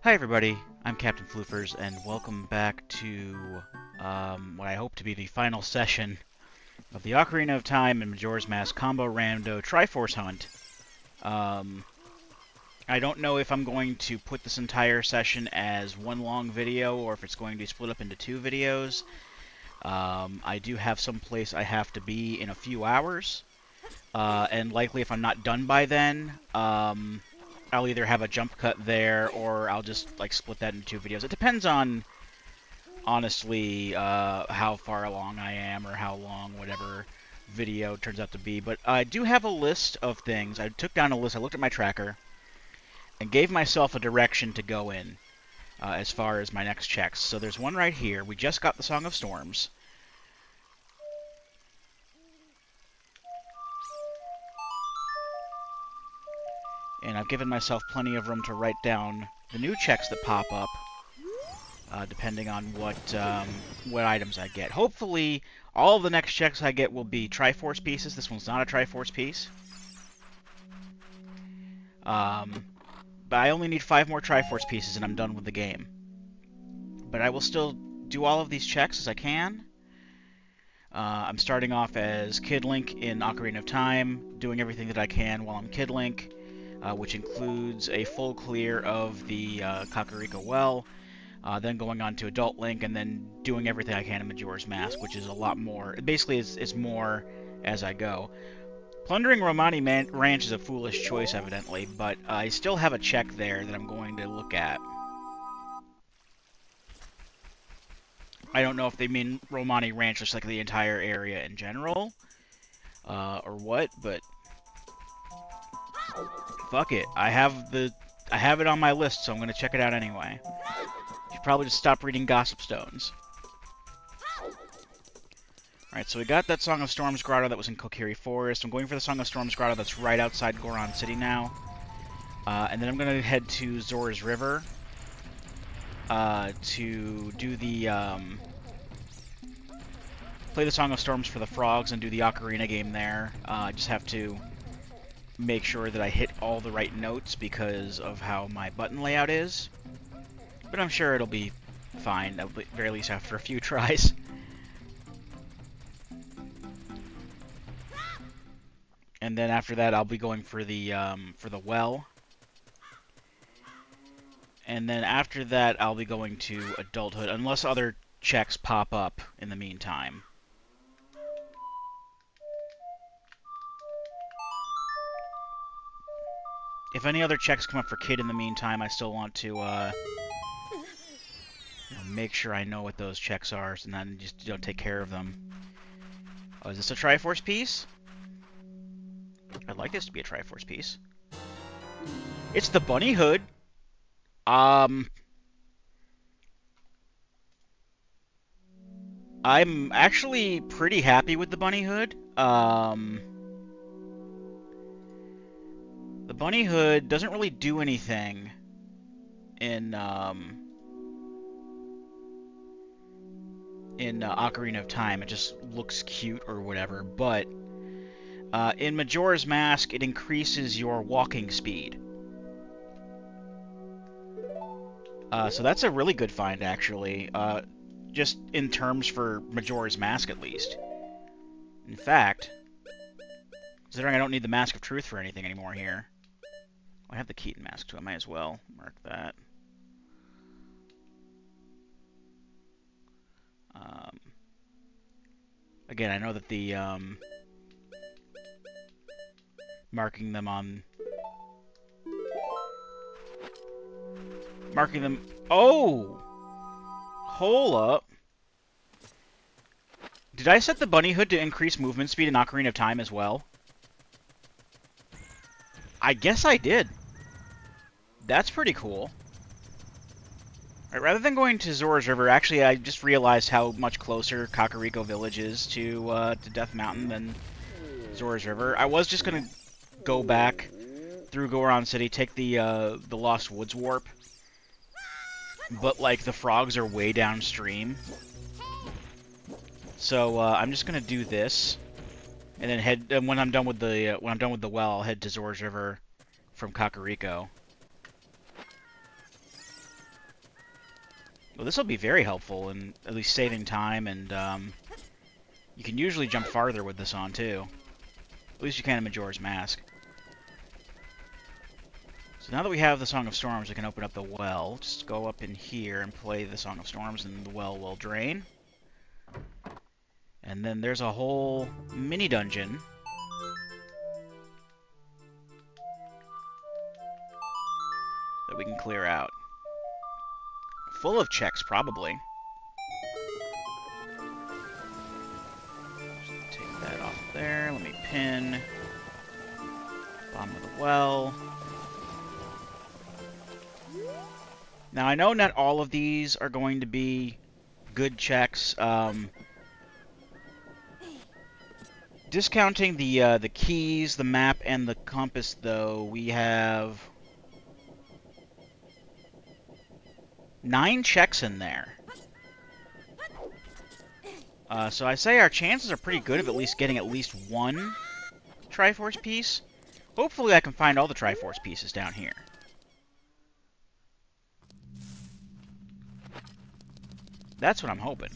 Hi everybody, I'm Captain Floofers, and welcome back to what I hope to be the final session of the Ocarina of Time and Majora's Mask Combo Rando Triforce Hunt. I don't know if I'm going to put this entire session as one long video, or if it's going to be split up into two videos. I do have some place I have to be in a few hours, and likely if I'm not done by then, I'll either have a jump cut there, or I'll just like split that into two videos. It depends on, honestly, how far along I am, or how long whatever video turns out to be. But I do have a list of things. I took down a list. I looked at my tracker and gave myself a direction to go in as far as my next checks. So there's one right here. We just got the Song of Storms. And I've given myself plenty of room to write down the new checks that pop up, depending on what items I get. Hopefully, all of the next checks I get will be Triforce pieces. This one's not a Triforce piece. But I only need 5 more Triforce pieces and I'm done with the game. But I will still do all of these checks as I can. I'm starting off as Kid Link in Ocarina of Time, doing everything that I can while I'm Kid Link. Which includes a full clear of the Kakariko Well, then going on to Adult Link, and then doing everything I can in Majora's Mask, which is a lot more. Basically, it's more as I go. Plundering Romani Ranch is a foolish choice, evidently, but I still have a check there that I'm going to look at. I don't know if they mean Romani Ranch, just like the entire area in general, or what, but fuck it. I have it on my list, so I'm gonna check it out anyway. Should probably just stop reading Gossip Stones. Alright, so we got that Song of Storms grotto that was in Kokiri Forest. I'm going for the Song of Storms grotto that's right outside Goron City now. And then I'm gonna head to Zora's River to do the play the Song of Storms for the frogs and do the Ocarina game there. I just have to make sure that I hit all the right notes because of how my button layout is. But I'm sure it'll be fine, at the very least after a few tries. And then after that I'll be going for the well. And then after that I'll be going to adulthood, unless other checks pop up in the meantime. If any other checks come up for Kid in the meantime, I still want to make sure I know what those checks are, and then just take care of them. Oh, is this a Triforce piece? I'd like this to be a Triforce piece. It's the bunny hood. I'm actually pretty happy with the bunny hood. The bunny hood doesn't really do anything in Ocarina of Time. It just looks cute or whatever. But in Majora's Mask, it increases your walking speed. So that's a really good find, actually. Just in terms for Majora's Mask, at least. In fact, considering I don't need the Mask of Truth for anything anymore here. I have the Keaton mask, too. I might as well mark that. Again, I know that the marking them. Oh, hold up. Did I set the bunny hood to increase movement speed in Ocarina of Time as well? I guess I did. That's pretty cool. Right, rather than going to Zora's River, actually, I just realized how much closer Kakariko Village is to Death Mountain than Zora's River. I was just gonna go back through Goron City, take the Lost Woods warp, but like the frogs are way downstream, so I'm just gonna do this, and then head. And when I'm done with the well, I'll head to Zora's River from Kakariko. Well, this will be very helpful in at least saving time, and you can usually jump farther with this on, too. At least you can in Majora's Mask. So now that we have the Song of Storms, we can open up the well. Just go up in here and play the Song of Storms, and the well will drain. And then there's a whole mini-dungeon that we can clear out. Full of checks, probably. Just take that off there. Let me pin. Bottom of the well. Now, I know not all of these are going to be good checks. Discounting the keys, the map, and the compass, though, we have 9 checks in there. So I say our chances are pretty good of at least getting at least one Triforce piece. Hopefully I can find all the Triforce pieces down here. That's what I'm hoping.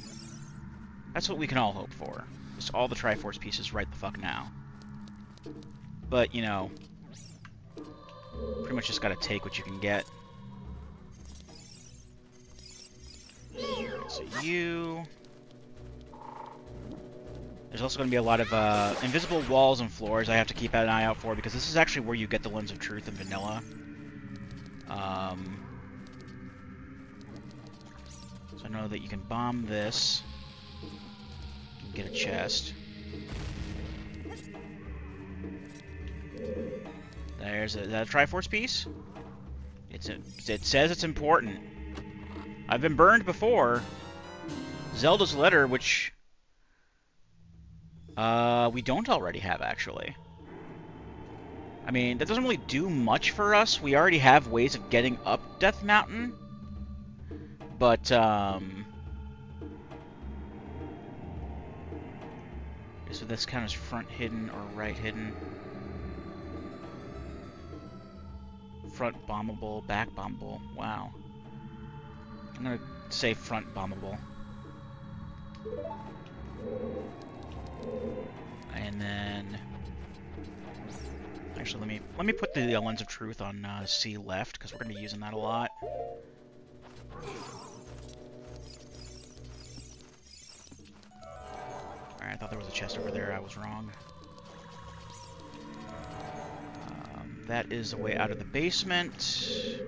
That's what we can all hope for. Just all the Triforce pieces right the fuck now. But, you know, pretty much just gotta take what you can get. So you... There's also going to be a lot of invisible walls and floors I have to keep an eye out for, because this is actually where you get the Lens of Truth in vanilla. So I know that you can bomb this and get a chest. There's is that a Triforce piece? It says it's important. I've been burned before. Zelda's letter, which we don't already have, actually. I mean, that doesn't really do much for us. We already have ways of getting up Death Mountain. But, so this count as front hidden or right hidden? Front bombable, back bombable. Wow. I'm gonna say front bombable. And then, actually, let me put the Lens of Truth on C left, because we're gonna be using that a lot. Alright, I thought there was a chest over there. I was wrong. That is the way out of the basement.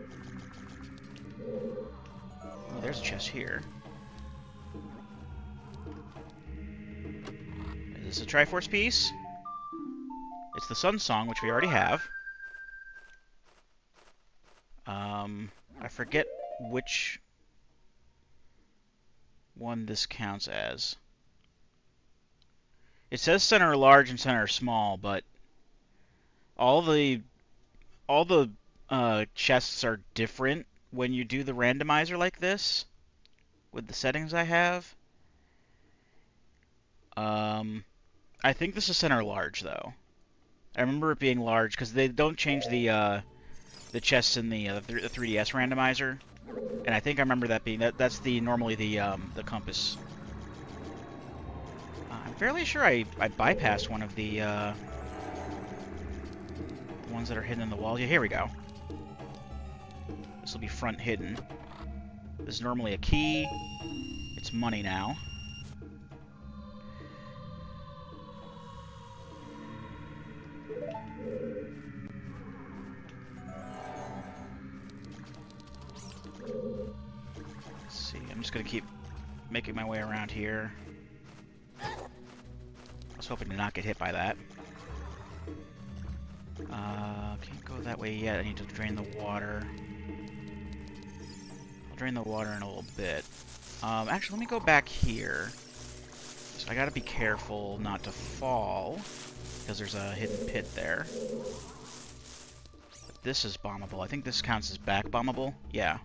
Oh, there's a chest here. Is this a Triforce piece? It's the Sun Song, which we already have. I forget which one this counts as. It says center large and center small, but all the chests are different when you do the randomizer like this with the settings I have. I think this is center large, though. I remember it being large because they don't change the chests in the 3DS randomizer, and I think I remember that being that's normally the compass. I'm fairly sure I bypassed one of the ones that are hidden in the wall. Yeah, here we go. This will be front hidden. This is normally a key. It's money now. Let's see, I'm just gonna keep making my way around here. I was hoping to not get hit by that. Can't go that way yet. I need to drain the water. I'll drain the water in a little bit. Actually, let me go back here. So I gotta be careful not to fall, because there's a hidden pit there. But this is bombable. I think this counts as back bombable. Yeah.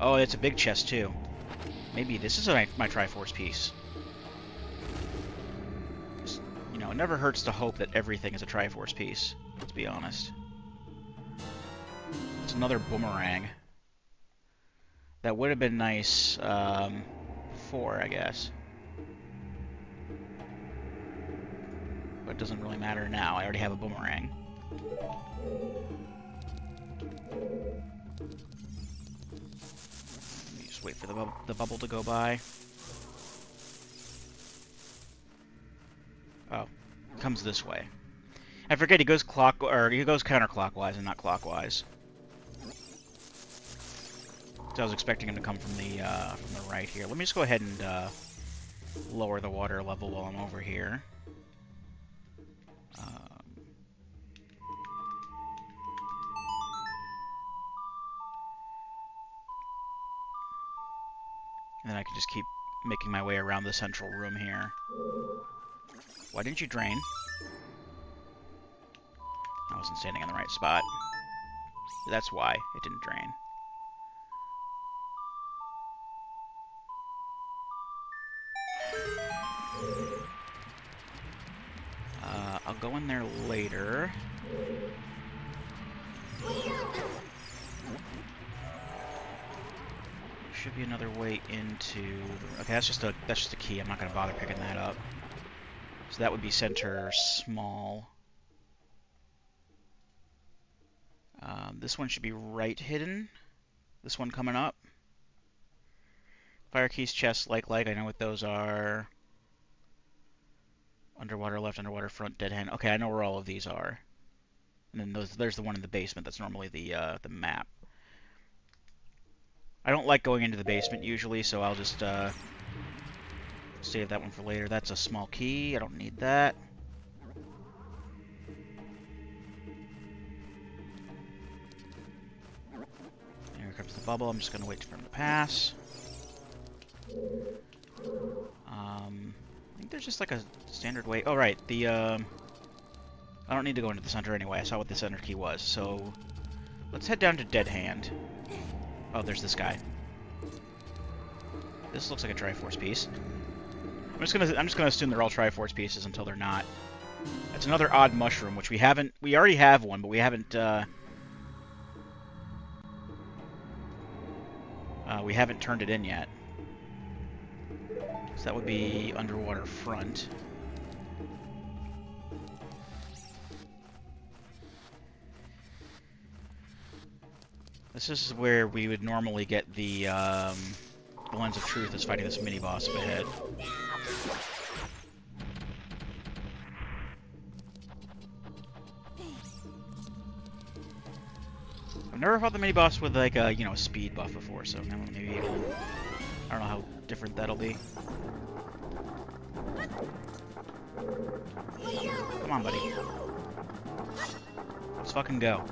Oh, it's a big chest, too. Maybe this is my Triforce piece. You know, it never hurts to hope that everything is a Triforce piece, let's be honest. It's another boomerang. That would have been nice before, I guess. But it doesn't really matter now. I already have a boomerang. Let me just wait for the bubble to go by. Oh, it comes this way. I forget he goes he goes counterclockwise and not clockwise. So I was expecting him to come from the right here. Let me just go ahead and lower the water level while I'm over here. And then I can just keep making my way around the central room here. Why didn't you drain? I wasn't standing in the right spot. That's why it didn't drain. I'll go in there later. Should be another way into the... Okay, that's just a key. I'm not going to bother picking that up. So that would be center small. This one should be right hidden. This one coming up. Fire keys, chest, like. I know what those are. Underwater left, underwater front, dead hand. Okay, I know where all of these are. And then there's the one in the basement. That's normally the map. I don't like going into the basement usually, so I'll just save that one for later. That's a small key. I don't need that. Here comes the bubble. I'm just going to wait for him to pass. I think there's just like a standard way. Oh, right. I don't need to go into the center anyway. I saw what the center key was. So let's head down to Dead Hand. Oh, there's this guy. This looks like a Triforce piece. I'm just gonna assume they're all Triforce pieces until they're not. That's another odd mushroom, which we haven't. We already have one, but we haven't. We haven't turned it in yet. So that would be underwater front. This is where we would normally get the Lens of Truth is fighting this mini-boss up ahead. I've never fought the mini-boss with, like, a, speed buff before, so now maybe I don't know how different that'll be. Come on, buddy. Let's fucking go.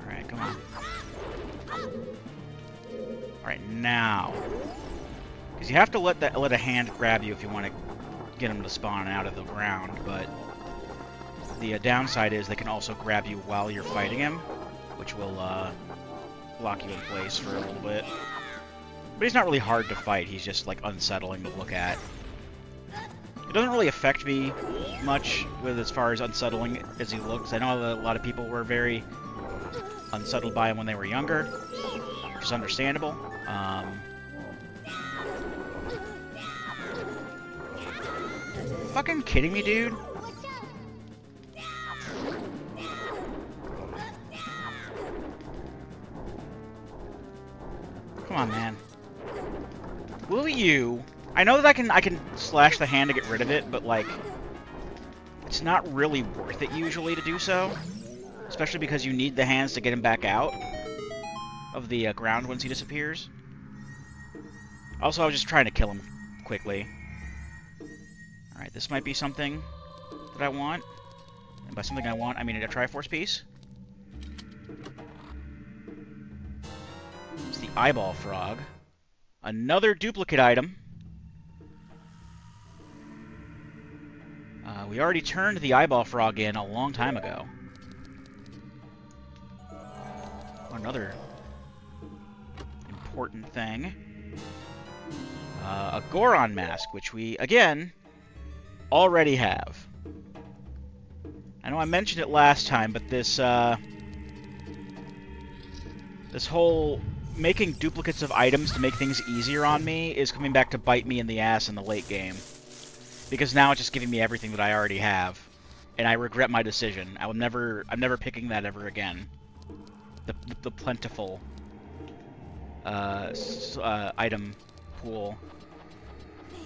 Alright, come on. Alright, now. Because you have to let a hand grab you if you want to get them to spawn out of the ground, but the downside is they can also grab you while you're fighting him, which will lock you in place for a little bit. But he's not really hard to fight, he's just like unsettling to look at. It doesn't really affect me much with as far as unsettling as he looks. I know a lot of people were very unsettled by him when they were younger, which is understandable. Fucking kidding me, dude? Come on, man. Will you? I know that I can slash the hand to get rid of it, but like, it's not really worth it usually to do so, especially because you need the hands to get him back out of the ground once he disappears. Also, I was just trying to kill him quickly. Alright, this might be something that I want. And by something I want, I mean a Triforce piece. It's the Eyeball Frog. Another duplicate item. We already turned the Eyeball Frog in a long time ago. Another important thing. A Goron mask, which we, again, already have. I know I mentioned it last time, but this whole making duplicates of items to make things easier on me is coming back to bite me in the ass in the late game. Because now it's just giving me everything that I already have. And I regret my decision. I'm never picking that ever again. The plentiful item pool.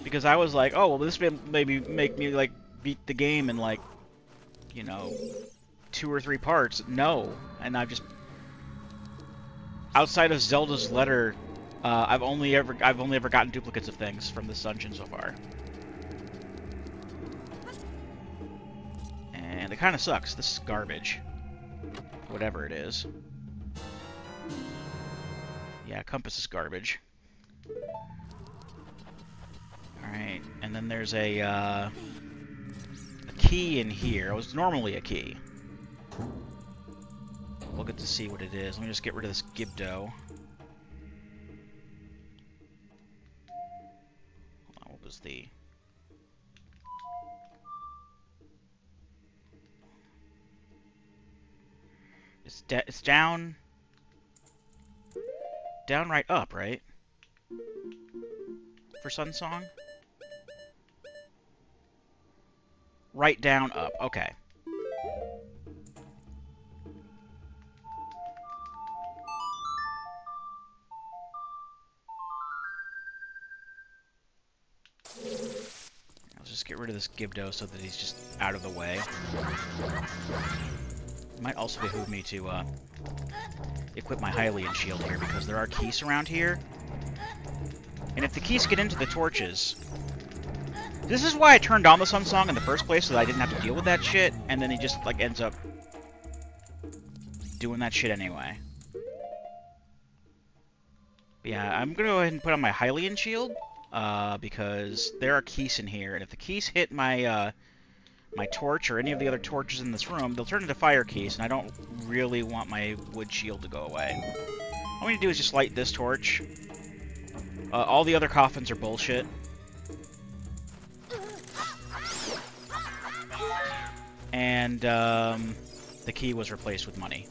Because I was like, oh, well, this may maybe make me, like, beat the game in, like, you know, 2 or 3 parts. No. And I've just... Outside of Zelda's letter, I've only ever gotten duplicates of things from this dungeon so far. And it kind of sucks. This is garbage. Whatever it is. Yeah, compass is garbage. Alright, and then there's a key in here. It was normally a key. We'll get to see what it is. Let me just get rid of this Gibdo. Hold on, what was the... It's down... Down, right, up, right? For Sunsong? Right, down, up. Okay. Let's just get rid of this Gibdo so that he's just out of the way. It might also behoove me to equip my Hylian shield here, because there are keys around here. And if the keys get into the torches... This is why I turned on the Sunsong in the first place, so that I didn't have to deal with that shit, and then he just, like, ends up doing that shit anyway. But yeah, I'm gonna go ahead and put on my Hylian shield, because there are keys in here, and if the keys hit my, my torch or any of the other torches in this room, they'll turn into fire keys, and I don't really want my wood shield to go away. All we need to do is just light this torch. All the other coffins are bullshit. And the key was replaced with money.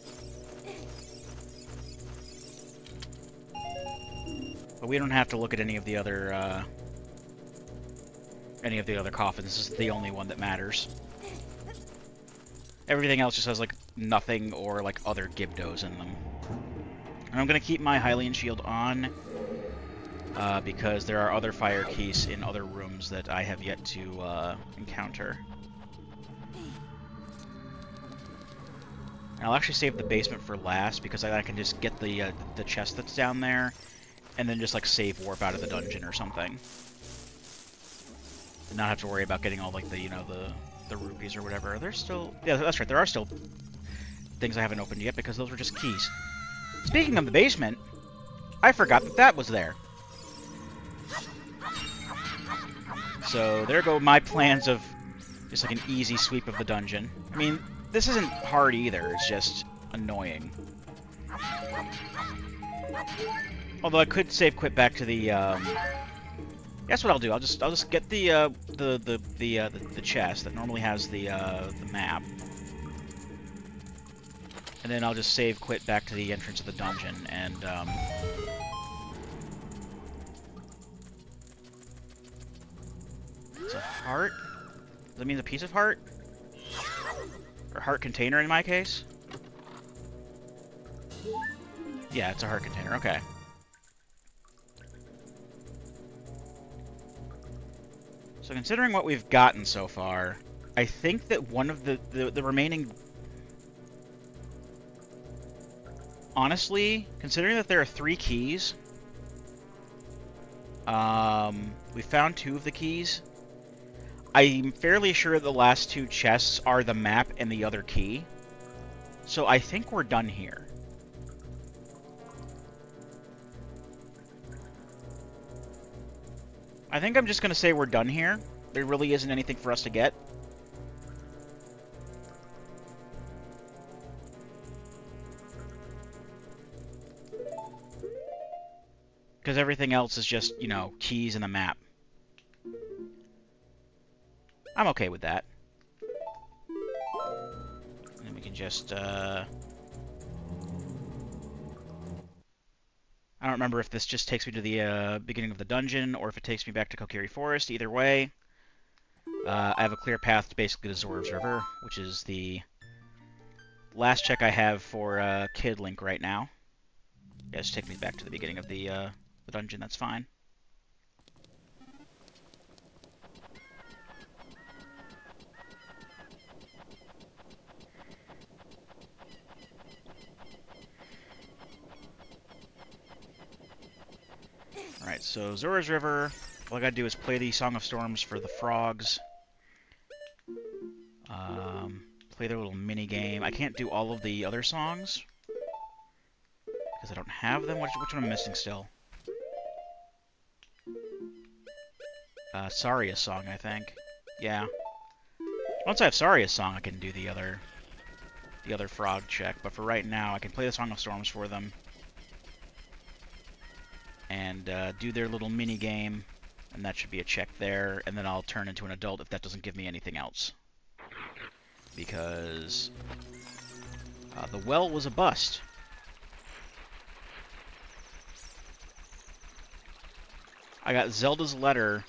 But we don't have to look at any of the other coffins. This is the only one that matters. Everything else just has like nothing or like other Gibdos in them. And I'm gonna keep my Hylian shield on because there are other fire keys in other rooms that I have yet to encounter. And I'll actually save the basement for last because I can just get the chest that's down there, and then just like save warp out of the dungeon or something, and not have to worry about getting all like the the rupees or whatever. There's still that's right. There are still things I haven't opened yet because those were just keys. Speaking of the basement, I forgot that that was there. So there go my plans of just like an easy sweep of the dungeon. I mean, this isn't hard either, it's just annoying. Although I could save quit back to the that's what I'll do. I'll just get the chest that normally has the map. And then I'll just save quit back to the entrance of the dungeon and it's a heart? Does that mean a piece of heart? Or heart container in my case? Yeah, it's a heart container, okay. So considering what we've gotten so far, I think that one of the remaining... Honestly, considering that there are 3 keys, we found 2 of the keys. I'm fairly sure the last 2 chests are the map and the other key. So I think we're done here. I think I'm just going to say we're done here. There really isn't anything for us to get. Because everything else is just, you know, keys and the map. I'm okay with that. can just, I don't remember if this just takes me to the beginning of the dungeon or if it takes me back to Kokiri Forest. Either way, I have a clear path to basically to Zora's River, which is the last check I have for Kid Link right now. Yeah, just take me back to the beginning of the dungeon, that's fine. Alright, so Zora's River, all I gotta do is play the Song of Storms for the frogs. Play their little mini-game. I can't do all of the other songs, because I don't have them. Which one am I missing still? Saria's song, I think. Yeah. Once I have Saria's song, I can do the other frog check, but for right now, I can play the Song of Storms for them. And do their little mini-game, and that should be a check there, and then I'll turn into an adult if that doesn't give me anything else. Because the well was a bust. I got Zelda's letter,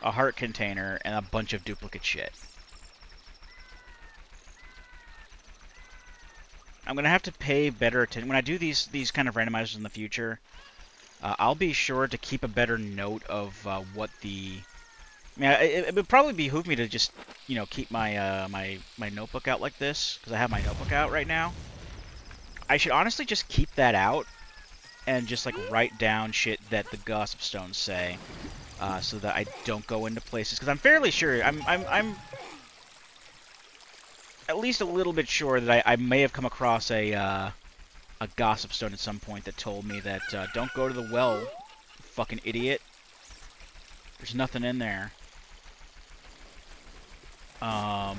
a heart container, and a bunch of duplicate shit. I'm going to have to pay better attention. When I do these kind of randomizers in the future, I'll be sure to keep a better note of what the... I mean, it would probably behoove me to just, you know, keep my my notebook out like this, because I have my notebook out right now. I should honestly just keep that out and just, like, write down shit that the Gossip Stones say, so that I don't go into places. Because I'm fairly sure, I'm at least a little bit sure that I may have come across a Gossip Stone at some point that told me that, don't go to the well, you fucking idiot. There's nothing in there. But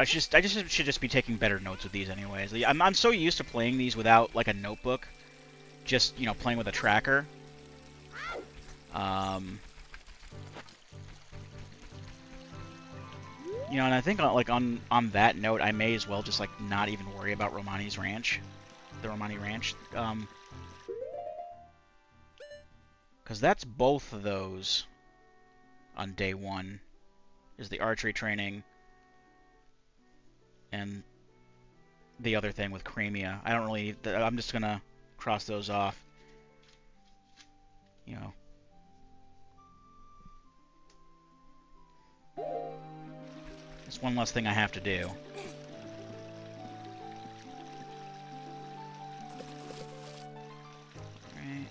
I should just be taking better notes with these anyways. I'm so used to playing these without, like, a notebook. Just, you know, playing with a tracker. You know, and I think, like, on that note, I may as well just, like, not even worry about Romani's Ranch. The Romani Ranch. Because that's both of those on day one. Is the archery training and the other thing with Cremia. I don't really... I'm just going to cross those off. You know. It's one less thing I have to do. Alright.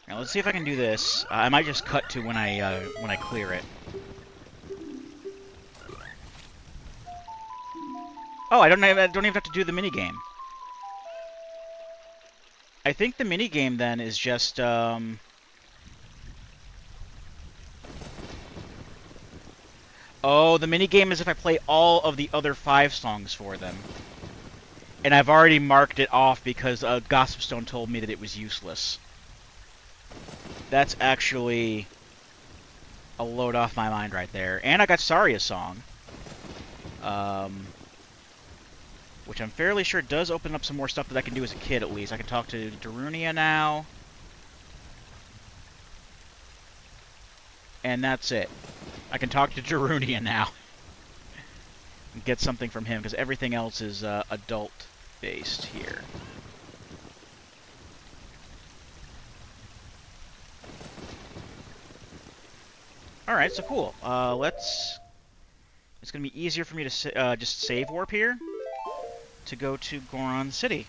Now let's see if I can do this. I might just cut to when I clear it. Oh, I don't even have to do the minigame. I think the minigame then is just oh, the minigame is if I play all of the other 5 songs for them. And I've already marked it off because Gossip Stone told me that it was useless. That's actually a load off my mind right there. And I got Saria's song. Which I'm fairly sure does open up some more stuff that I can do as a kid, at least. I can talk to Darunia now. And that's it. I can talk to Darunia now. And get something from him, because everything else is adult-based here. Alright, so cool. It's going to be easier for me to just save warp here to go to Goron City.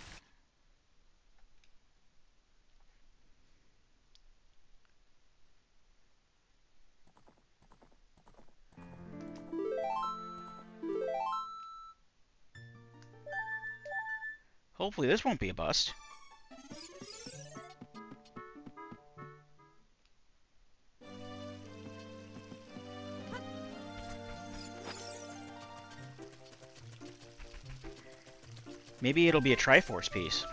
Hopefully this won't be a bust. Maybe it'll be a Triforce piece.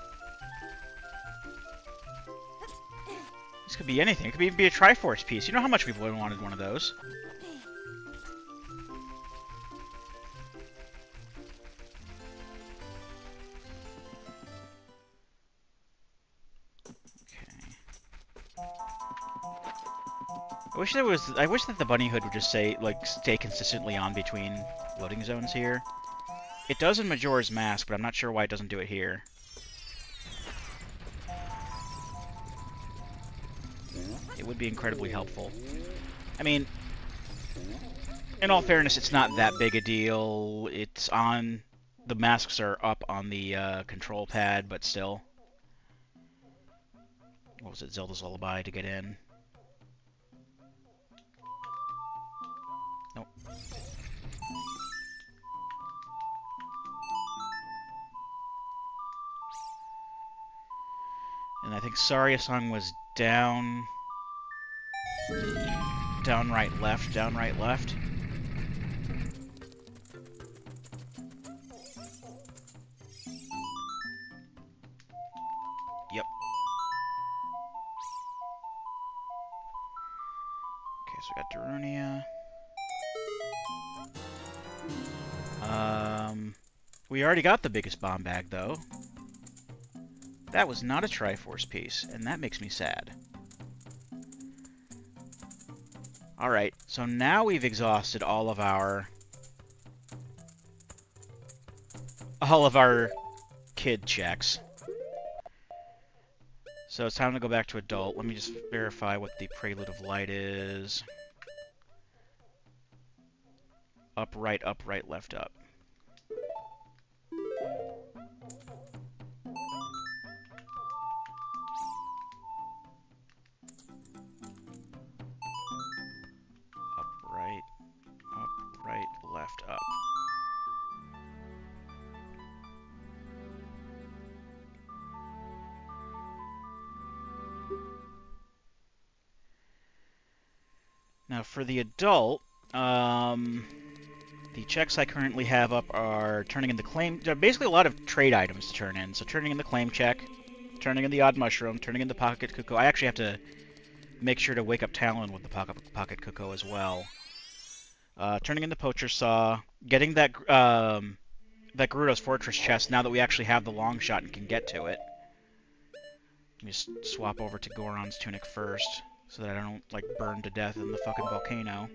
This could be anything. It could even be a Triforce piece. You know how much we've wanted one of those. I wish that the bunny hood would just say, like, stay consistently on between loading zones here. It does in Majora's Mask, but I'm not sure why it doesn't do it here. It would be incredibly helpful. I mean, in all fairness, it's not that big a deal. It's on... The masks are up on the control pad, but still. What was it? Zelda's Lullaby to get in. Nope. And I think Saria-san was down... Down, right, left, down, right, left. Yep. Okay, so we got Darunia. We already got the biggest bomb bag, though. That was not a Triforce piece, and that makes me sad. Alright, so now we've exhausted all of our kid checks. So it's time to go back to adult. Let me just verify what the Prelude of Light is. Up, right, left, up. Right, left, up. Now for the adult, the checks I currently have up are turning in the claim. There are basically a lot of trade items to turn in. So turning in the claim check, turning in the odd mushroom, turning in the pocket cuckoo. I actually have to make sure to wake up Talon with the pocket cuckoo as well. Turning in the poacher saw, getting that that Gerudo's Fortress chest now that we actually have the long shot and can get to it. Let me just swap over to Goron's tunic first, so that I don't, like, burn to death in the fucking volcano.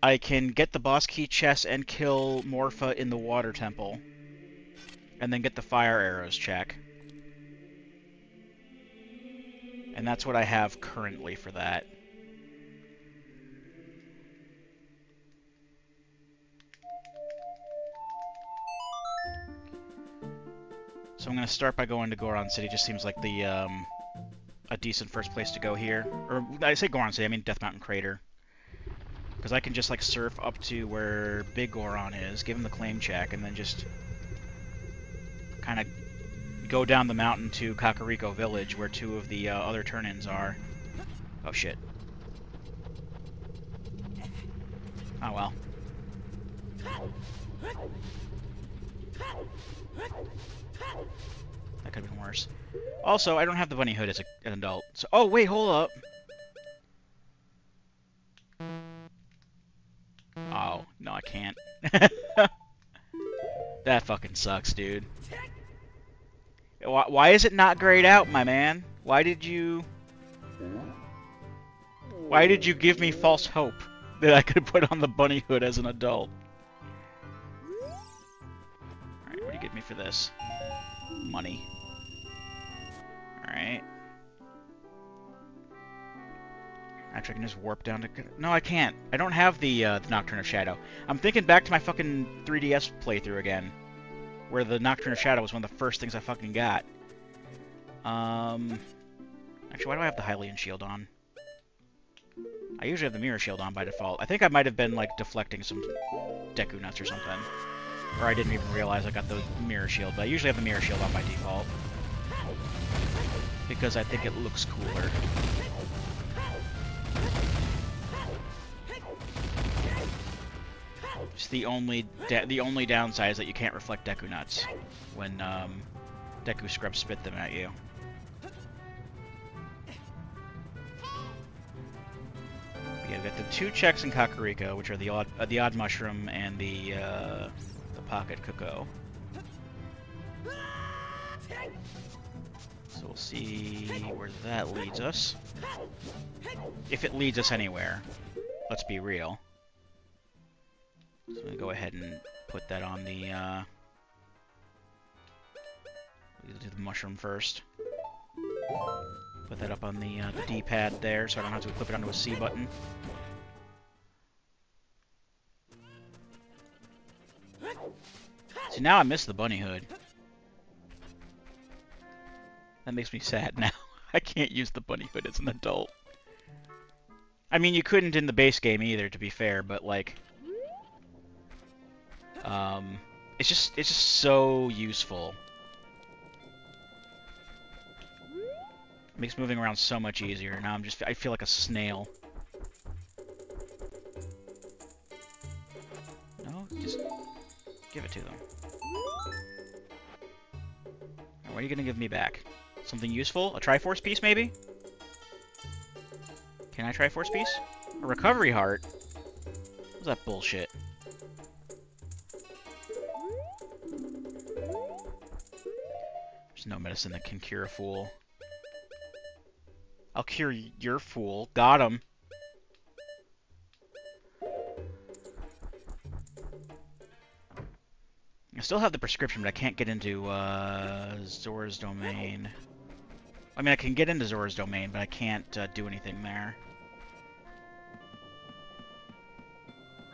I can get the boss key chest and kill Morpha in the water temple. And then get the fire arrows check. And that's what I have currently for that. So I'm going to start by going to Goron City. Just seems like the a decent first place to go here. Or, I say Goron City, I mean Death Mountain Crater. Because I can just, like, surf up to where Big Goron is, give him the claim check, and then just kind of go down the mountain to Kakariko Village, where two of the other turn-ins are. Oh, shit. Oh, well. That could have been worse. Also, I don't have the bunny hood as an adult. So, oh, wait, hold up. Oh, no, I can't. That fucking sucks, dude. Why is it not grayed out, my man? Why did you give me false hope that I could put on the bunny hood as an adult? Alright, what do you give me for this? Money. Alright. Actually, I can just warp down to... No, I can't. I don't have the Nocturne of Shadow. I'm thinking back to my fucking 3DS playthrough again, where the Nocturne of Shadow was one of the first things I fucking got. Actually, why do I have the Hylian shield on? I usually have the Mirror Shield on by default. I think I might have been, like, deflecting some Deku Nuts or something. Or I didn't even realize I got the Mirror Shield, but I usually have the Mirror Shield on by default. Because I think it looks cooler. Just the only downside is that you can't reflect Deku Nuts when Deku Scrub spit them at you. Yeah, we've got the 2 checks in Kakariko, which are the odd mushroom and the pocket Cocoa. So we'll see where that leads us. If it leads us anywhere. Let's be real. So I'm going to go ahead and put that on the... we'll do the mushroom first. Put that up on the D-pad there, so I don't have to equip it onto a C button. See, now I miss the bunny hood. That makes me sad now. I can't use the bunny hood as an adult. I mean, you couldn't in the base game either, to be fair, but like... it's just so useful. It makes moving around so much easier. Now I feel like a snail. No, just give it to them. What are you gonna give me back? Something useful? A Triforce piece, maybe? Can I Triforce piece? A recovery heart? What's that bullshit? There's no medicine that can cure a fool. I'll cure your fool. Got him. I still have the prescription, but I can't get into Zora's domain. I mean, I can get into Zora's domain, but I can't do anything there.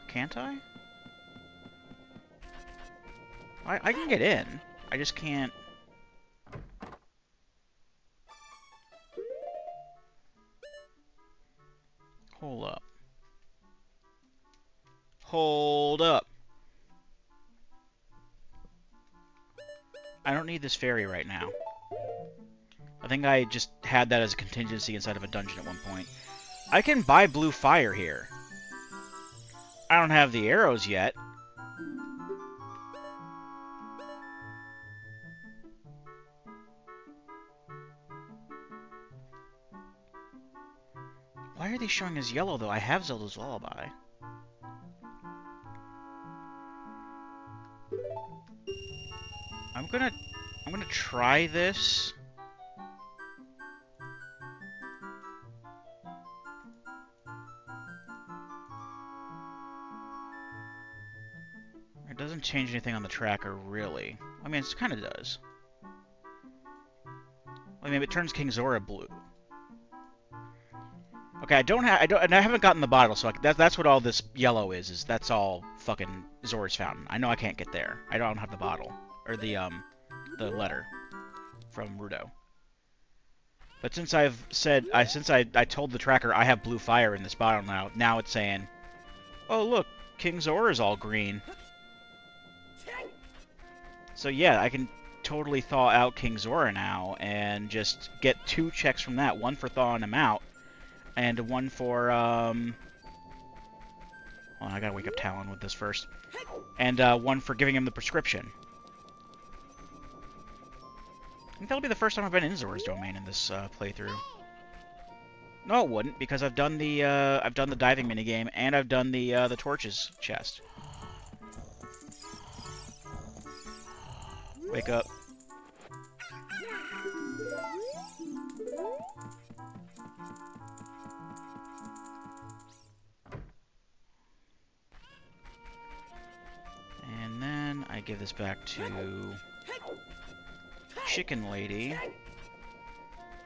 Can't I? I can get in. I just can't... Hold up. Hold up. I don't need this fairy right now. I think I just had that as a contingency inside of a dungeon at one point. I can buy blue fire here. I don't have the arrows yet. Why are they showing as yellow, though? I have Zelda's Lullaby. I'm gonna try this. It doesn't change anything on the tracker, really. I mean, it kind of does. I mean, it turns King Zora blue. Okay, and I haven't gotten the bottle, so that's what all this yellow is that's all fucking Zora's fountain. I know I can't get there. I don't have the bottle or the letter from Rudo. But since I told the tracker I have blue fire in this bottle now it's saying, oh look, King Zora's all green. So yeah, I can totally thaw out King Zora now and just get 2 checks from that, one for thawing him out. And one for, hold on, I gotta wake up Talon with this first. And one for giving him the prescription. I think that'll be the first time I've been in Zora's domain in this playthrough. No, it wouldn't, because I've done the diving minigame and I've done the torches chest. Wake up. And then I give this back to Chicken Lady. I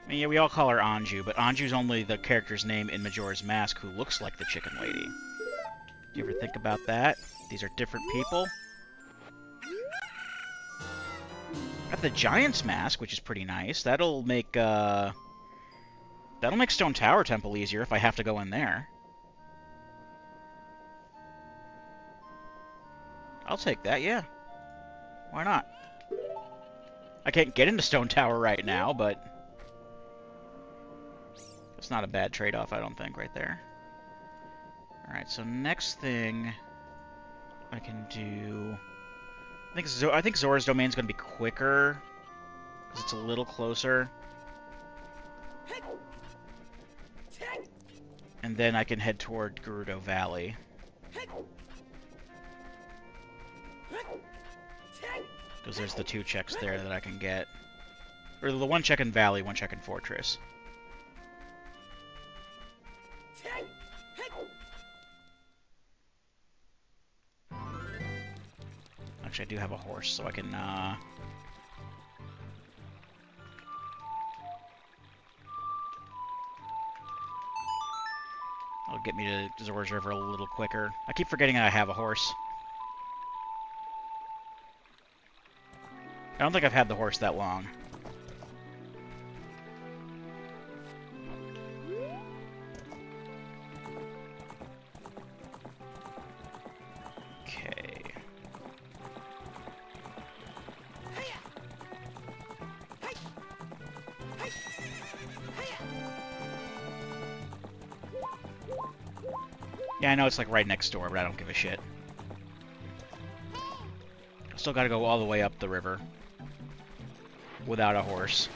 mean, yeah, we all call her Anju, but Anju's only the character's name in Majora's Mask who looks like the Chicken Lady. Do you ever think about that? These are different people. Got the Giant's Mask, which is pretty nice. That'll make Stone Tower Temple easier if I have to go in there. I'll take that, yeah. Why not? I can't get into Stone Tower right now, but it's not a bad trade-off, I don't think, right there. Alright, so next thing I can do... I think Zora's Domain's going to be quicker It's a little closer. And then I can head toward Gerudo Valley. Because there's the 2 checks there that I can get. Or the 1 check in Valley, 1 check in Fortress. Actually, I do have a horse, so I can, I'll get me to Zora's River a little quicker. I keep forgetting that I have a horse. I don't think I've had the horse that long. Okay. Yeah, I know it's like right next door, but I don't give a shit. Still gotta go all the way up the river without a horse.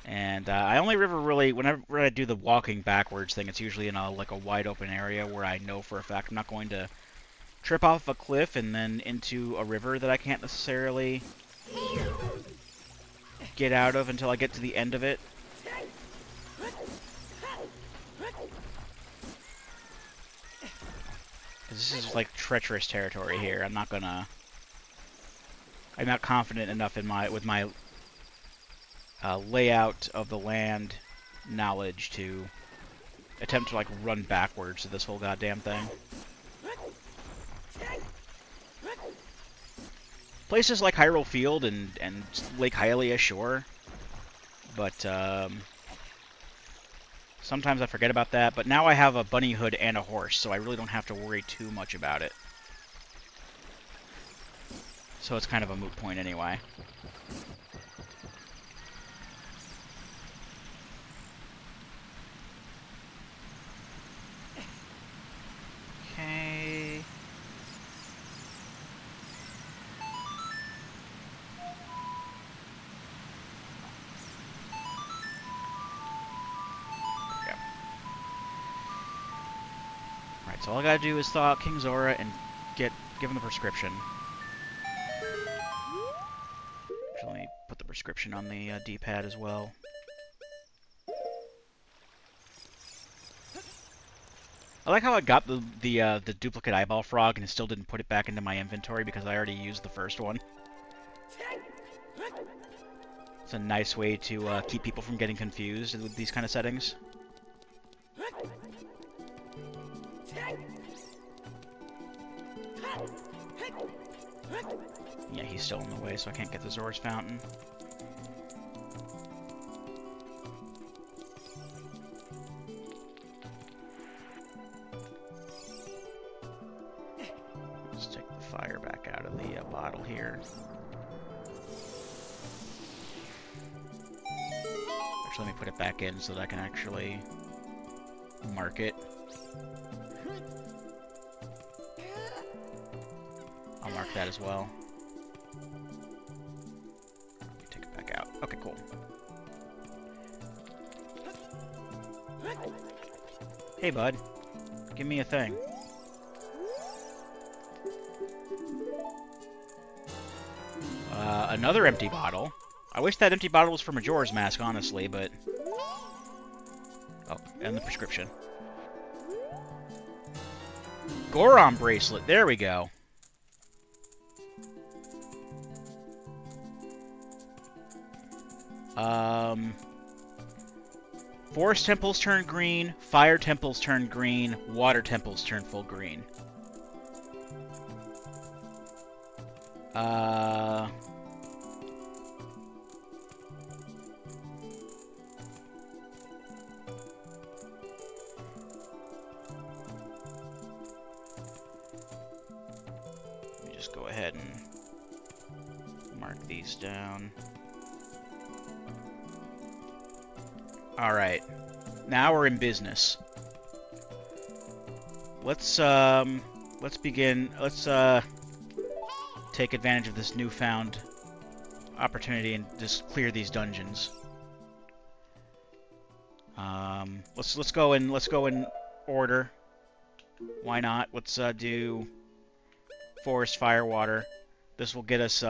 And I only river really, whenever I do the walking backwards thing, it's usually in a like a wide open area where I know for a fact I'm not going to trip off a cliff and then into a river that I can't necessarily get out of until I get to the end of it. This is like treacherous territory here. I'm not confident enough in with my layout of the land knowledge to attempt to like run backwards to this whole goddamn thing. Places like Hyrule Field and Lake Hylia, sure, but sometimes I forget about that. But now I have a bunny hood and a horse, so I really don't have to worry too much about it. So it's kind of a moot point anyway. Okay. Alright, so all I gotta do is thaw out King Zora and give him the prescription. Actually, let me put the prescription on the D-pad as well. I like how I got the duplicate eyeball frog and still didn't put it back into my inventory because I already used the first one. It's a nice way to keep people from getting confused with these kind of settings. Yeah, he's still in the way, so I can't get the Zora's Fountain. Let's take the fire back out of the bottle here. Actually, let me put it back in so that I can actually mark it. I'll mark that as well. Take it back out. Okay, cool. Hey, bud. Give me a thing. Another empty bottle. I wish that empty bottle was for Majora's Mask, honestly, but... Oh, and the prescription. Goron bracelet. There we go. Forest temples turn green, fire temples turn green, water temples turn full green. Let me just go ahead and mark these down. Alright, now we're in business. Let's begin, let's take advantage of this newfound opportunity and just clear these dungeons. Let's go in order. Why not? Let's do forest, fire, water. This will get us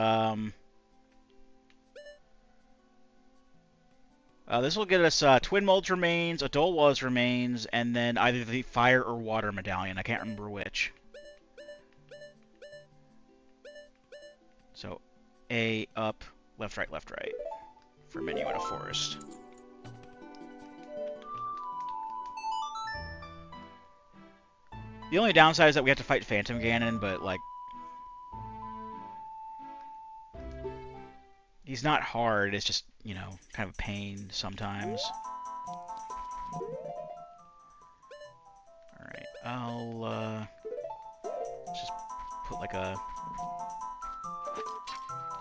Twin Mold's remains, a Dolwa's remains, and then either the fire or water medallion. I can't remember which. So A, up, left, right, for menu in a forest. The only downside is that we have to fight Phantom Ganon, but, like, he's not hard, it's just, you know, kind of a pain sometimes. Alright, I'll, just put, like, a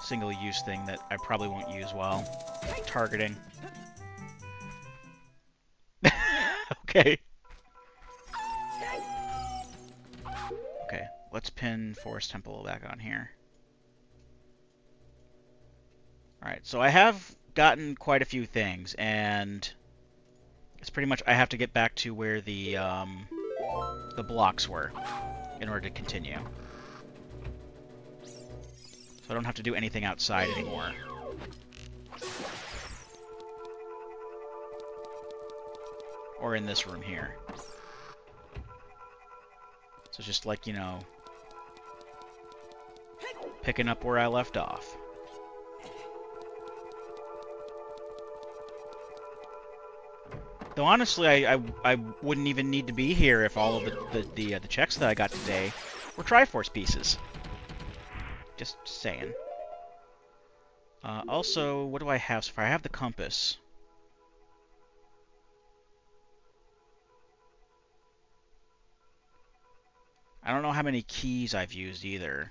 single-use thing that I probably won't use while targeting. Okay. Okay, let's pin Forest Temple back on here. Alright, so I have gotten quite a few things, and it's pretty much I have to get back to where the blocks were in order to continue. So I don't have to do anything outside anymore. Or in this room here. So just like, you know, picking up where I left off. Though honestly, I wouldn't even need to be here if all of the checks that I got today were Triforce pieces. Just saying. Also, what do I have so far? I have the compass. I don't know how many keys I've used either.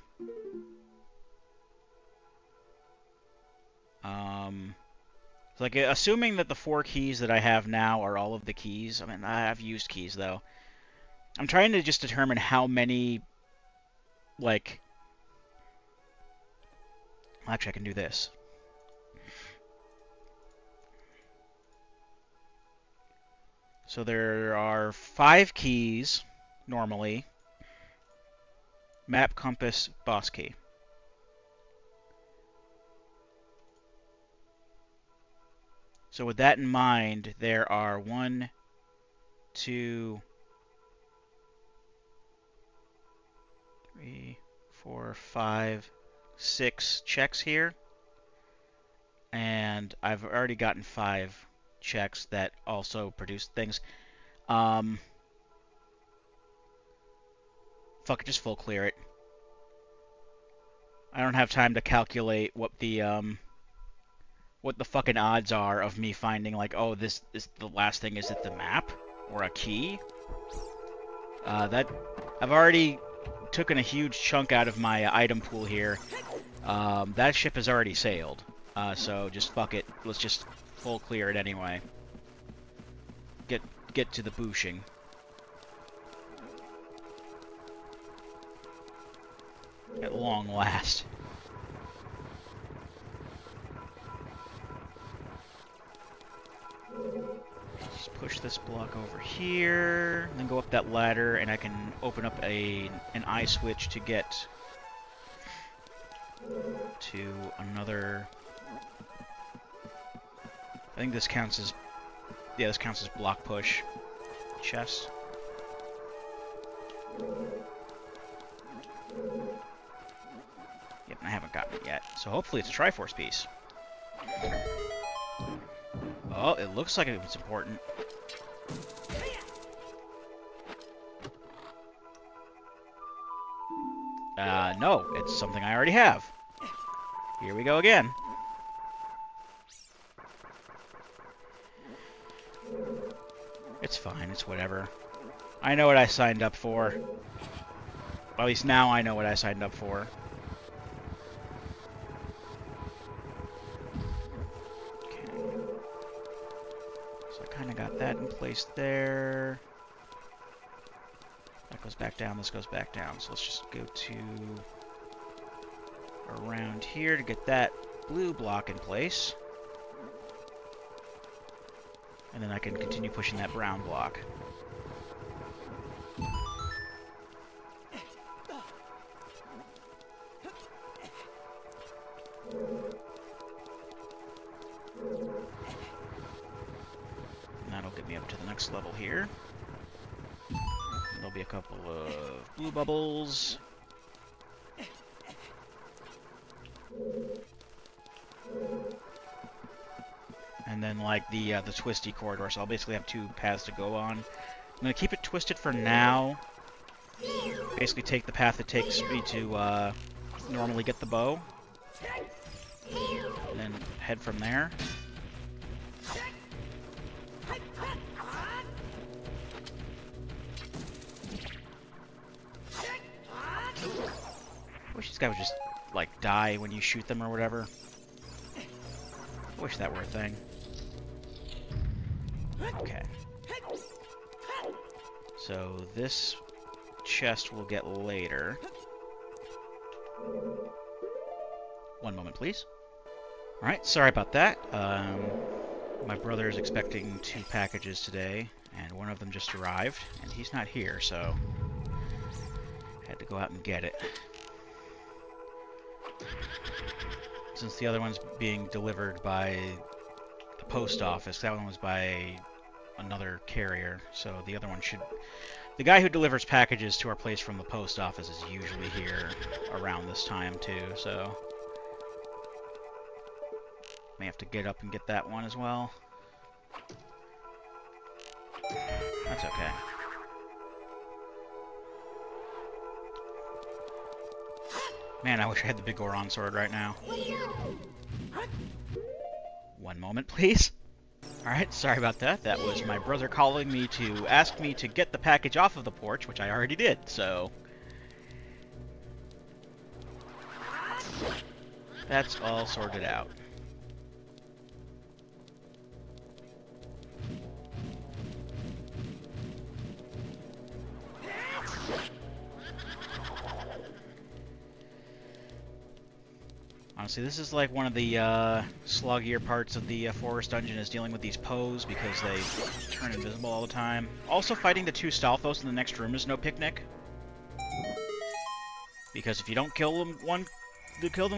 Like, assuming that the 4 keys that I have now are all of the keys. I mean, I've used keys, though. I'm trying to just determine how many, like... Actually, I can do this. So there are 5 keys, normally. Map, compass, boss key. So with that in mind, there are 1, 2, 3, 4, 5, 6 checks here. And I've already gotten 5 checks that also produce things. Fuck it, just full clear it. I don't have time to calculate what the fucking odds are of me finding, like, oh, this is the last thing, is it the map? Or a key? That... I've already taken a huge chunk out of my item pool here. That ship has already sailed. So just fuck it. Let's just full clear it anyway. Get to the booshing. At long last. Just push this block over here, and then go up that ladder, and I can open up an eye switch to get to another... I think this counts as... Yeah, this counts as block push. Chest. Yep, I haven't gotten it yet. So hopefully it's a Triforce piece. Oh, it looks like it's important. No, it's something I already have. Here we go again. It's fine, it's whatever. I know what I signed up for. At least now I know what I signed up for. Okay. So I kind of got that in place there. That goes back down, this goes back down. So let's just go to around here to get that blue block in place. And then I can continue pushing that brown block. And that'll get me up to the next level here. There'll be a couple of blue bubbles. And then, like, the twisty corridor, so I'll basically have two paths to go on. I'm going to keep it twisted for now. Basically take the path it takes me to normally get the bow. And then head from there. I wish these guys would just, like, die when you shoot them or whatever. I wish that were a thing. Okay. So this chest we'll get later. One moment, please. Alright, sorry about that. My brother is expecting 2 packages today, and one of them just arrived, and he's not here, so had to go out and get it. Since the other one's being delivered by the post office, that one was by another carrier, so the other one should... The guy who delivers packages to our place from the post office is usually here around this time, too, so... May have to get up and get that one as well. That's okay. Man, I wish I had the big Goron sword right now. One moment, please. Alright, sorry about that. That was my brother calling me to ask me to get the package off of the porch, which I already did, so... That's all sorted out. Honestly, this is like one of the sloggier parts of the forest dungeon, is dealing with these Poes because they turn invisible all the time. Also, fighting the 2 Stalfos in the next room is no picnic. Because if you don't kill them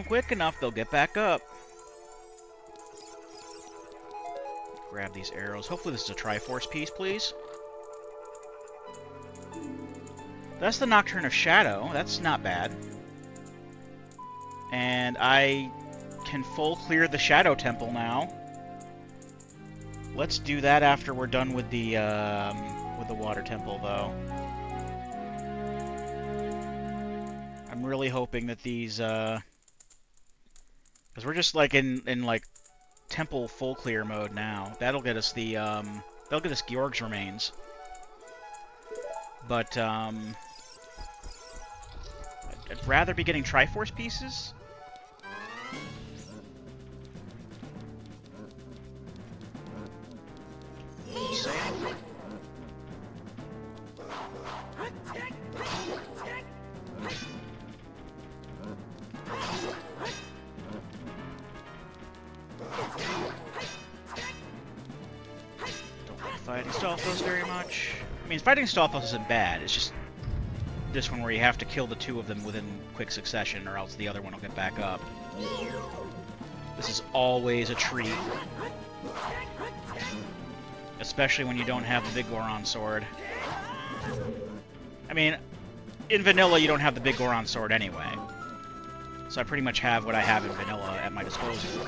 quick enough, they'll get back up. Grab these arrows. Hopefully this is a Triforce piece, please. That's the Nocturne of Shadow. That's not bad. And I can full clear the Shadow Temple now. Let's do that after we're done with the Water Temple, though. I'm really hoping that these, because we're just like in like Temple full clear mode now. That'll get us the that'll get us Georg's remains. But I'd rather be getting Triforce pieces. Don't like fighting Stalfos very much. I mean, fighting Stalfos isn't bad. It's just this one where you have to kill the 2 of them within quick succession, or else the other one will get back up. This is always a treat. Especially when you don't have the big Goron sword. I mean, in vanilla you don't have the big Goron sword anyway. So I pretty much have what I have in vanilla at my disposal.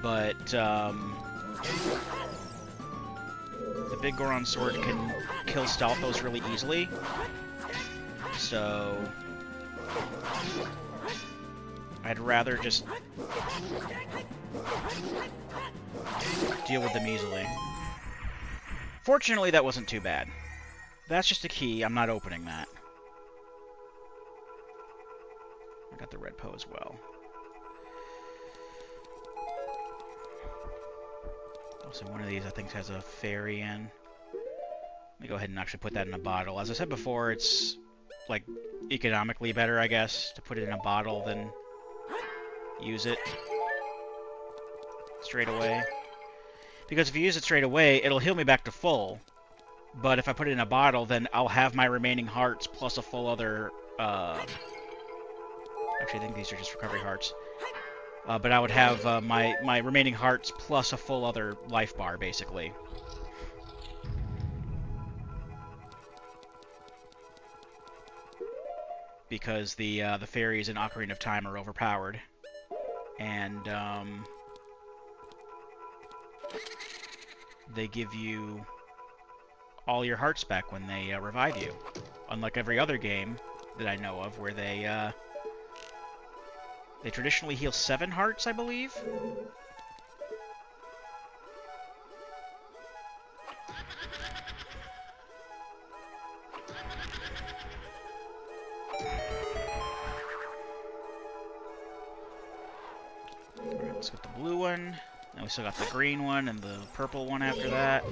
But, the big Goron sword can kill Stalfos really easily. So... I'd rather just deal with them easily. Fortunately, that wasn't too bad. That's just a key. I'm not opening that. I got the red Poe as well. Also, one of these I think has a fairy in. Let me go ahead and actually put that in a bottle. As I said before, it's like economically better, I guess, to put it in a bottle than use it straight away. Because if you use it straight away, it'll heal me back to full. But if I put it in a bottle, then I'll have my remaining hearts plus a full other... Actually, I think these are just recovery hearts. But I would have my remaining hearts plus a full other life bar, basically. Because the fairies in Ocarina of Time are overpowered. And they give you all your hearts back when they revive you. Unlike every other game that I know of, where they traditionally heal 7 hearts, I believe. Alright, let's get the blue one. Then we still got the green one and the purple one after that.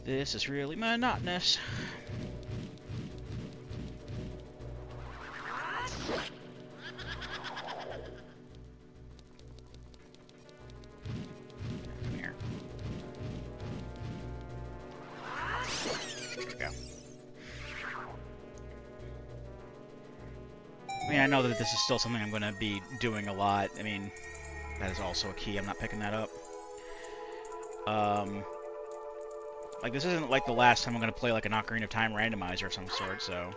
This is really monotonous. Come here. There we go. I mean, I know that this is still something I'm going to be doing a lot. I mean, that is also a key. I'm not picking that up. Like, this isn't like the last time I'm going to play like an Ocarina of Time randomizer of some sort, so...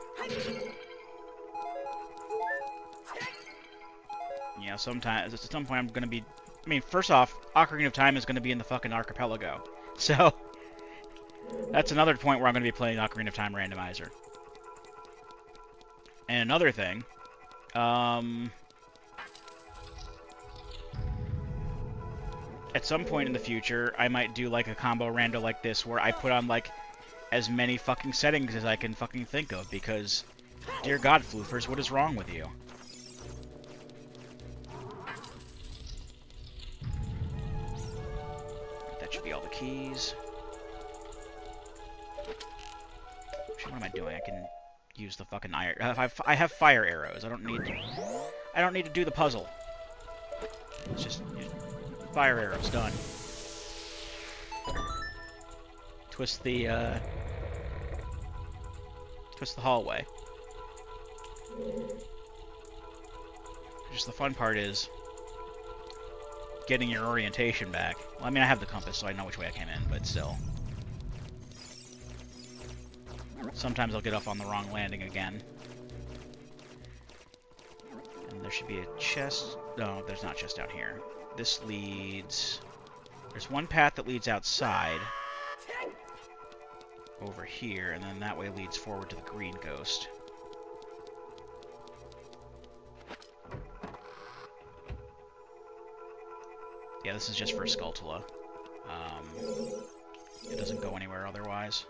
Yeah, sometimes, at some point I'm going to be... I mean, first off, Ocarina of Time is going to be in the fucking archipelago. So, that's another point where I'm going to be playing Ocarina of Time randomizer. And another thing, at some point in the future, I might do like a combo rando like this where I put on like as many fucking settings as I can fucking think of, because dear God, Floofers, what is wrong with you? That should be all the keys. Actually, what am I doing? I can use the fucking iron. I have fire arrows. I don't need to do the puzzle. It's just fire arrows, done. Twist the hallway. Just the fun part is getting your orientation back. Well, I mean, I have the compass, so I know which way I came in, but still. Sometimes I'll get off on the wrong landing again. And there should be a chest. No, there's not a chest down here. This leads... There's one path that leads outside. Over here, and then that way leads forward to the green ghost. Yeah, this is just for Skulltula. It doesn't go anywhere otherwise.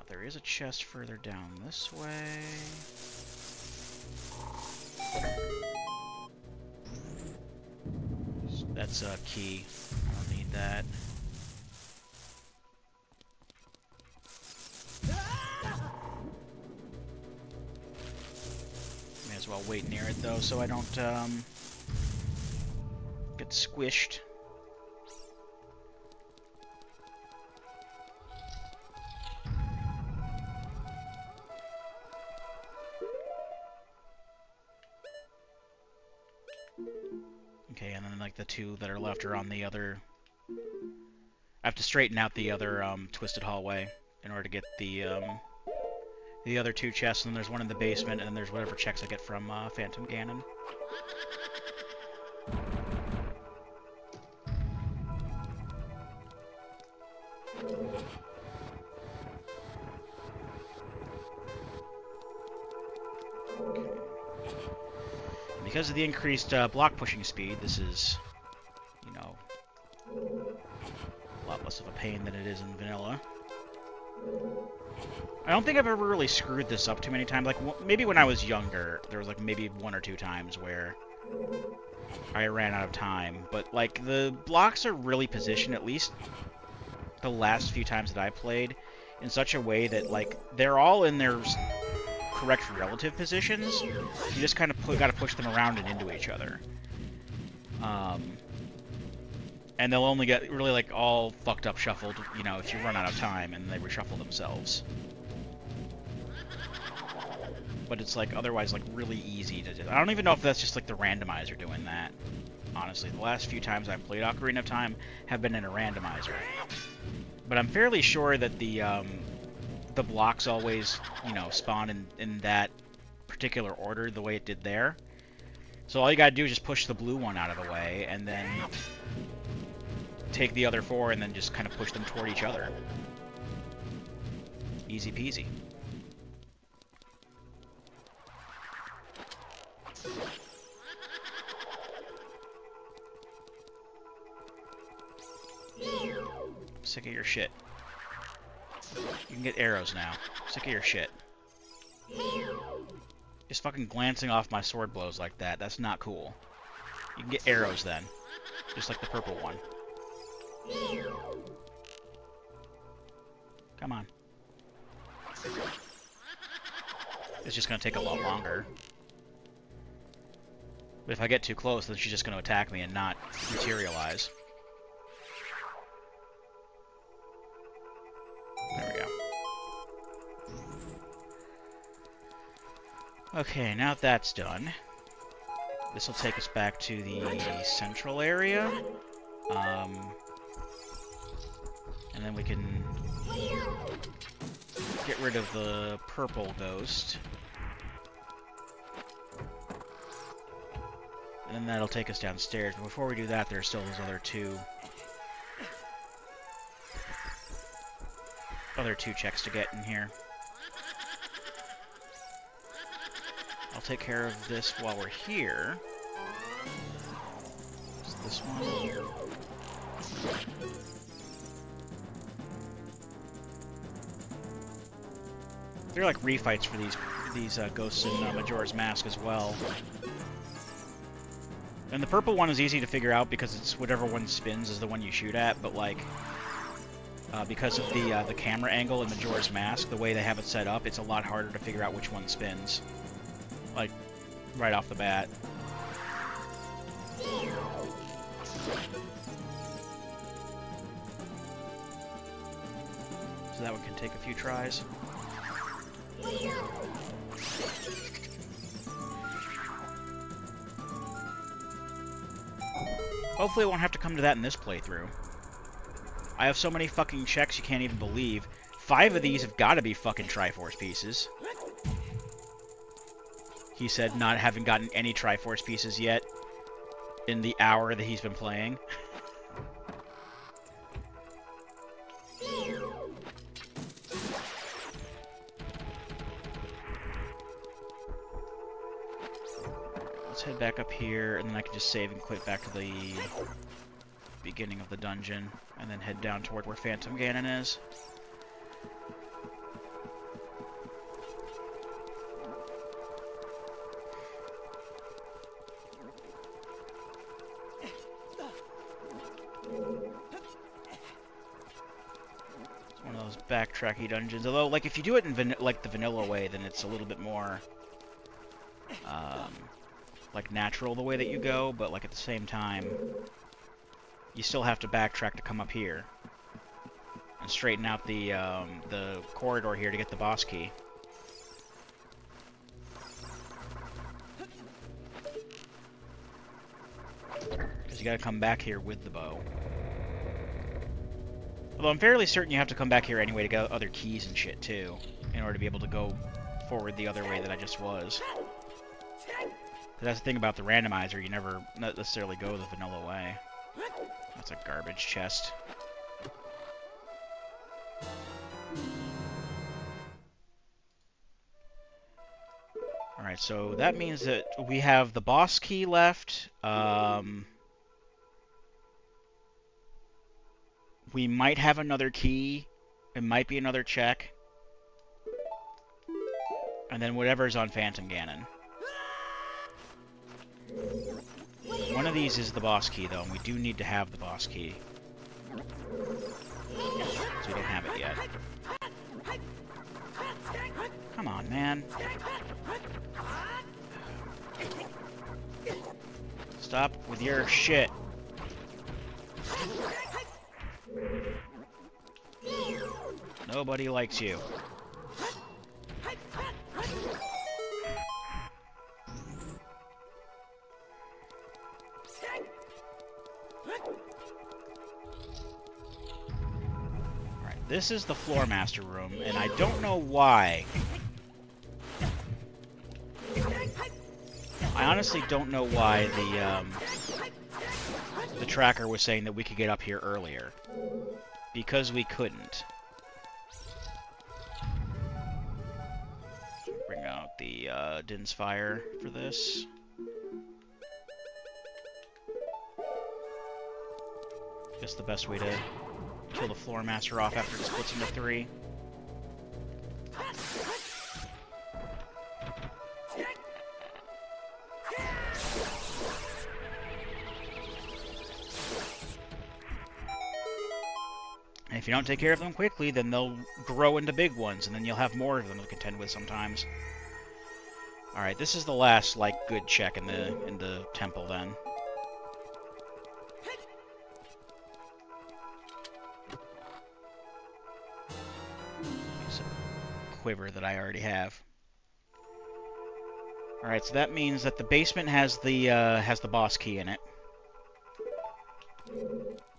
There is a chest further down this way. That's a key. I don't need that. May as well wait near it though, so I don't get squished. Okay, and then like the two that are left are on the other... I have to straighten out the other twisted hallway in order to get the other two chests, and then there's one in the basement, and then there's whatever checks I get from Phantom Ganon. Because of the increased block pushing speed, this is, you know, a lot less of a pain than it is in vanilla. I don't think I've ever really screwed this up too many times. Like, maybe when I was younger, there was, like, maybe 1 or 2 times where I ran out of time. But, like, the blocks are really positioned, at least the last few times that I played, in such a way that, like, they're all in their correct relative positions. You just kind of got to push them around and into each other. And they'll only get really, like, all fucked up shuffled, you know, if you run out of time and they reshuffle themselves. But it's, like, otherwise, like, really easy to do. I don't even know if that's just, like, the randomizer doing that, honestly. The last few times I've played Ocarina of Time have been in a randomizer. But I'm fairly sure that the blocks always, you know, spawn in that particular order, the way it did there. So all you gotta do is just push the blue one out of the way, and then take the other 4 and then just kind of push them toward each other. Easy peasy. Sick of your shit. You can get arrows now. Sick of your shit. Just fucking glancing off my sword blows like that. That's not cool. You can get arrows then. Just like the purple one. Come on. It's just going to take a lot longer. But if I get too close, then she's just going to attack me and not materialize. There we go. Okay, now that that's done, this will take us back to the central area. And then we can get rid of the purple ghost. And then that'll take us downstairs. But before we do that, there's still those other two checks to get in here. I'll take care of this while we're here. Is this one? They're like refights for these ghosts in Majora's Mask as well. And the purple one is easy to figure out because it's whatever one spins is the one you shoot at, but like because of the camera angle in Majora's Mask, the way they have it set up, it's a lot harder to figure out which one spins. Like, right off the bat. So that one can take a few tries. Hopefully it won't have to come to that in this playthrough. I have so many fucking checks you can't even believe. 5 of these have got to be fucking Triforce pieces. He said, not having gotten any Triforce pieces yet in the hour that he's been playing. Let's head back up here, and then I can just save and quit back to the beginning of the dungeon, and then head down toward where Phantom Ganon is. It's one of those backtracky dungeons. Although, like, if you do it in like the vanilla way, then it's a little bit more like natural the way that you go, but like at the same time you still have to backtrack to come up here and straighten out the corridor here to get the boss key. Because you gotta come back here with the bow. Although I'm fairly certain you have to come back here anyway to get other keys and shit too, in order to be able to go forward the other way that I just was. That's the thing about the randomizer, you never necessarily go the vanilla way. That's a garbage chest. Alright, so that means that we have the boss key left. We might have another key. It might be another check. And then whatever's on Phantom Ganon. One of these is the boss key, though, and we do need to have the boss key. So we don't have it yet. Come on, man. Stop with your shit. Nobody likes you. Alright, this is the Floor Master room, and I don't know why. I honestly don't know why the tracker was saying that we could get up here earlier. Because we couldn't. Bring out the Din's Fire for this. Guess the best way to kill the Floor Master off after it splits into 3. And if you don't take care of them quickly, then they'll grow into big ones, and then you'll have more of them to contend with sometimes. Alright, this is the last, like, good check in the temple, then. Use a quiver that I already have. Alright, so that means that the basement has the boss key in it.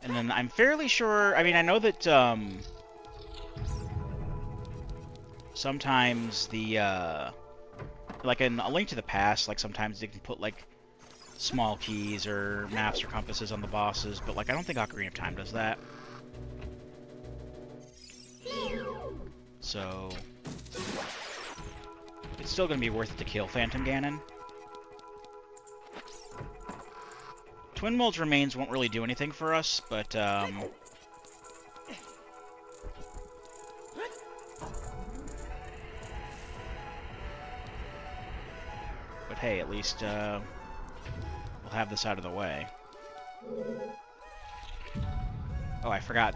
And then I'm fairly sure... I mean, I know that, sometimes the, like in A Link to the Past, like, sometimes they can put, like, small keys or maps or compasses on the bosses, but, like, I don't think Ocarina of Time does that. So... it's still gonna be worth it to kill Phantom Ganon. Twin Mold's remains won't really do anything for us, but, but hey, at least, we'll have this out of the way. Oh, I forgot.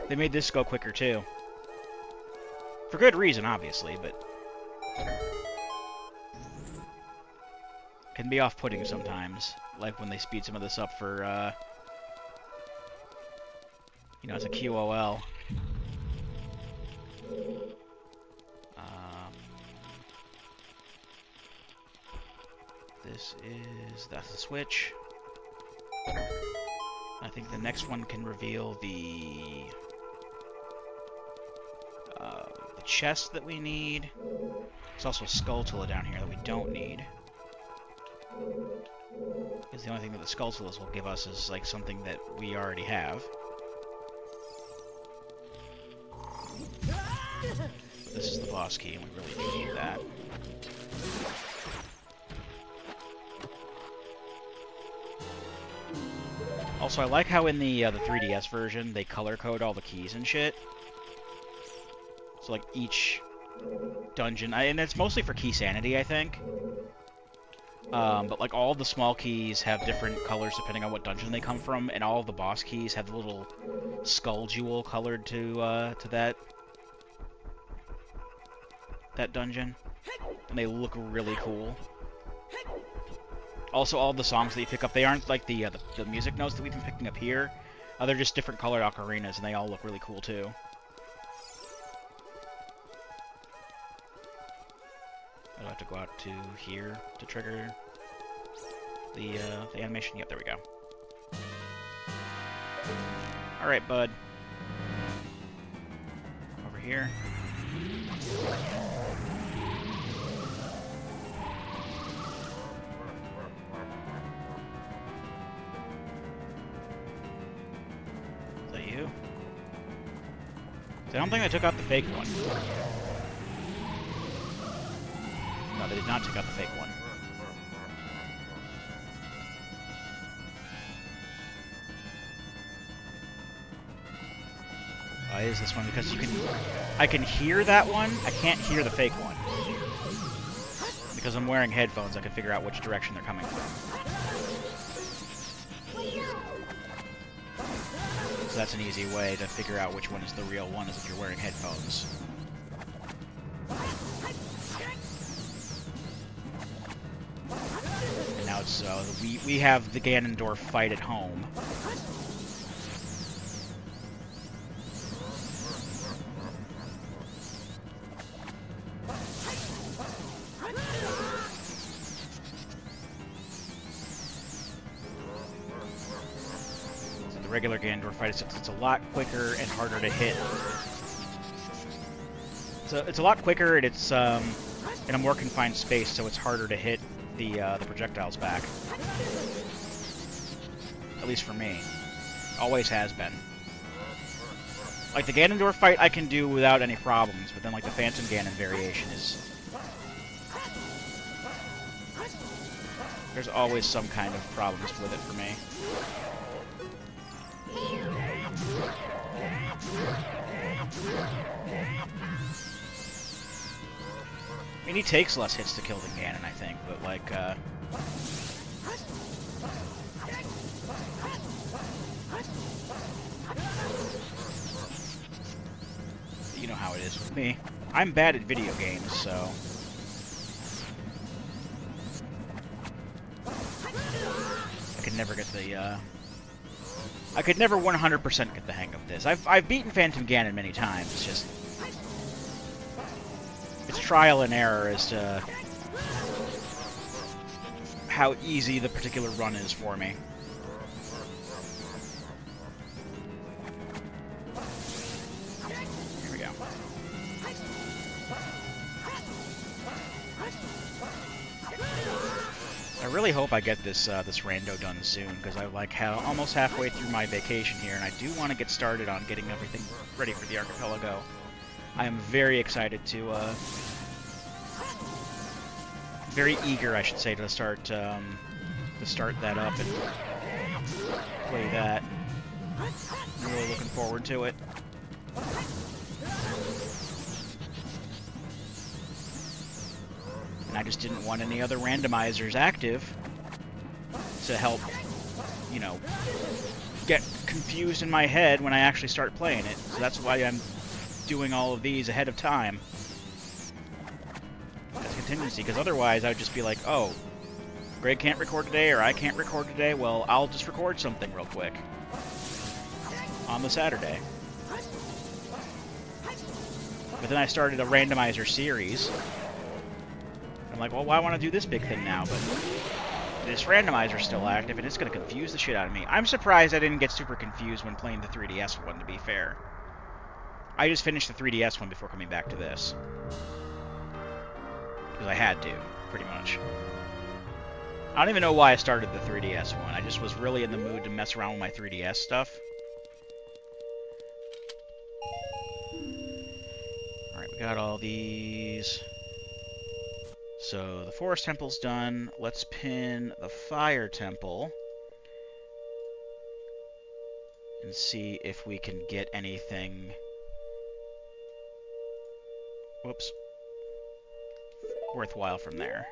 They made this go quicker, too. For good reason, obviously, but... can be off-putting sometimes. Like when they speed some of this up for, you know, it's a QOL. That's the switch. I think the next one can reveal the chest that we need. There's also a Skulltula down here that we don't need. Because the only thing that the Skulltulas will give us is, like, something that we already have. But this is the boss key, and we really do need that. Also, I like how in the 3DS version, they color-code all the keys and shit. So, like, each dungeon... and it's mostly for key sanity, I think. But, like, all the small keys have different colors depending on what dungeon they come from, and all of the boss keys have the little skull jewel colored to that dungeon. And they look really cool. Also, all the songs that you pick up, they aren't like the music notes that we've been picking up here. They're just different colored ocarinas, and they all look really cool, too. I'd have to go out to here to trigger the animation. Yep, there we go. Alright, bud. Over here. Is that you? I don't think I took out the fake one. No, they did not take out the fake one. Why is this one? Because I can hear that one. I can't hear the fake one. Because I'm wearing headphones, I can figure out which direction they're coming from. So that's an easy way to figure out which one is the real one, is if you're wearing headphones. And now it's we have the Ganondorf fight at home. Regular Ganondorf fight, it's a lot quicker and harder to hit. So it's a lot quicker, and it's in a more confined space, so it's harder to hit the projectiles back. At least for me, always has been. Like the Ganondorf fight, I can do without any problems, but then like the Phantom Ganon variation is. There's always some kind of problems with it for me. I mean, he takes less hits to kill than Ganon, I think, but like, you know how it is with me. I'm bad at video games, so... I could never get the, I could never 100% get the hang of this. I've beaten Phantom Ganon many times. It's just it's trial and error as to how easy the particular run is for me. Here we go. I really hope I get this this rando done soon, because I'm like almost halfway through my vacation here, and I do want to get started on getting everything ready for the archipelago. I am very excited to, very eager, I should say, to start that up and play that. I'm really looking forward to it. And I just didn't want any other randomizers active to help, you know, get confused in my head when I actually start playing it. So that's why I'm doing all of these ahead of time as contingency, because otherwise I would just be like, oh, Greg can't record today, or I can't record today, well, I'll just record something real quick on the Saturday. But then I started a randomizer series. I'm like, well, why want to do this big thing now? But this randomizer's still active, and it's going to confuse the shit out of me. I'm surprised I didn't get super confused when playing the 3DS one, to be fair. I just finished the 3DS one before coming back to this. Because I had to, pretty much. I don't even know why I started the 3DS one. I just was really in the mood to mess around with my 3DS stuff. Alright, we got all these. So, the Forest Temple's done. Let's pin the Fire Temple. And see if we can get anything... Whoops. Worthwhile from there.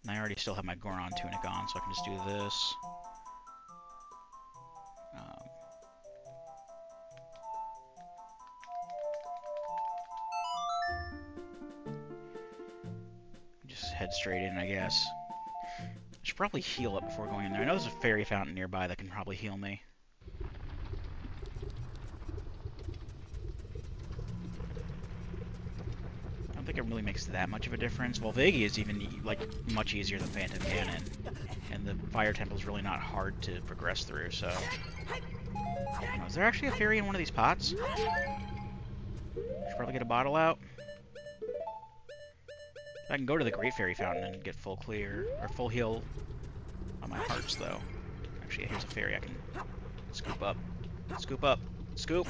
And I already still have my Goron tunic on, so I can just do this. Just head straight in, I guess. I should probably heal up before going in there. I know there's a fairy fountain nearby that can probably heal me. I don't think it really makes that much of a difference. Volvagia is even, like, much easier than Phantom Ganon. And the Fire Temple is really not hard to progress through, so... I don't know, is there actually a fairy in one of these pots? Should probably get a bottle out. I can go to the Great Fairy Fountain and get full clear, or full heal on my hearts, though. Actually, here's a fairy I can scoop up. Scoop up. Scoop!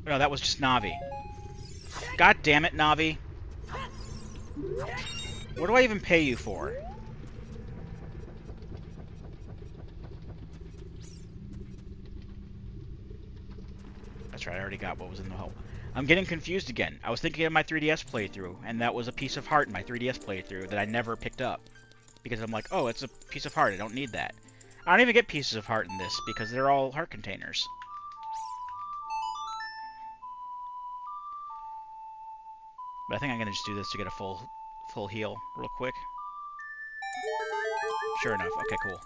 No, that was just Navi. God damn it, Navi. What do I even pay you for? That's right, I already got what was in the hole. I'm getting confused again. I was thinking of my 3DS playthrough, and that was a piece of heart in my 3DS playthrough that I never picked up. Because I'm like, oh, it's a piece of heart, I don't need that. I don't even get pieces of heart in this, because they're all heart containers. But I think I'm going to just do this to get a full heal real quick. Sure enough, okay, cool.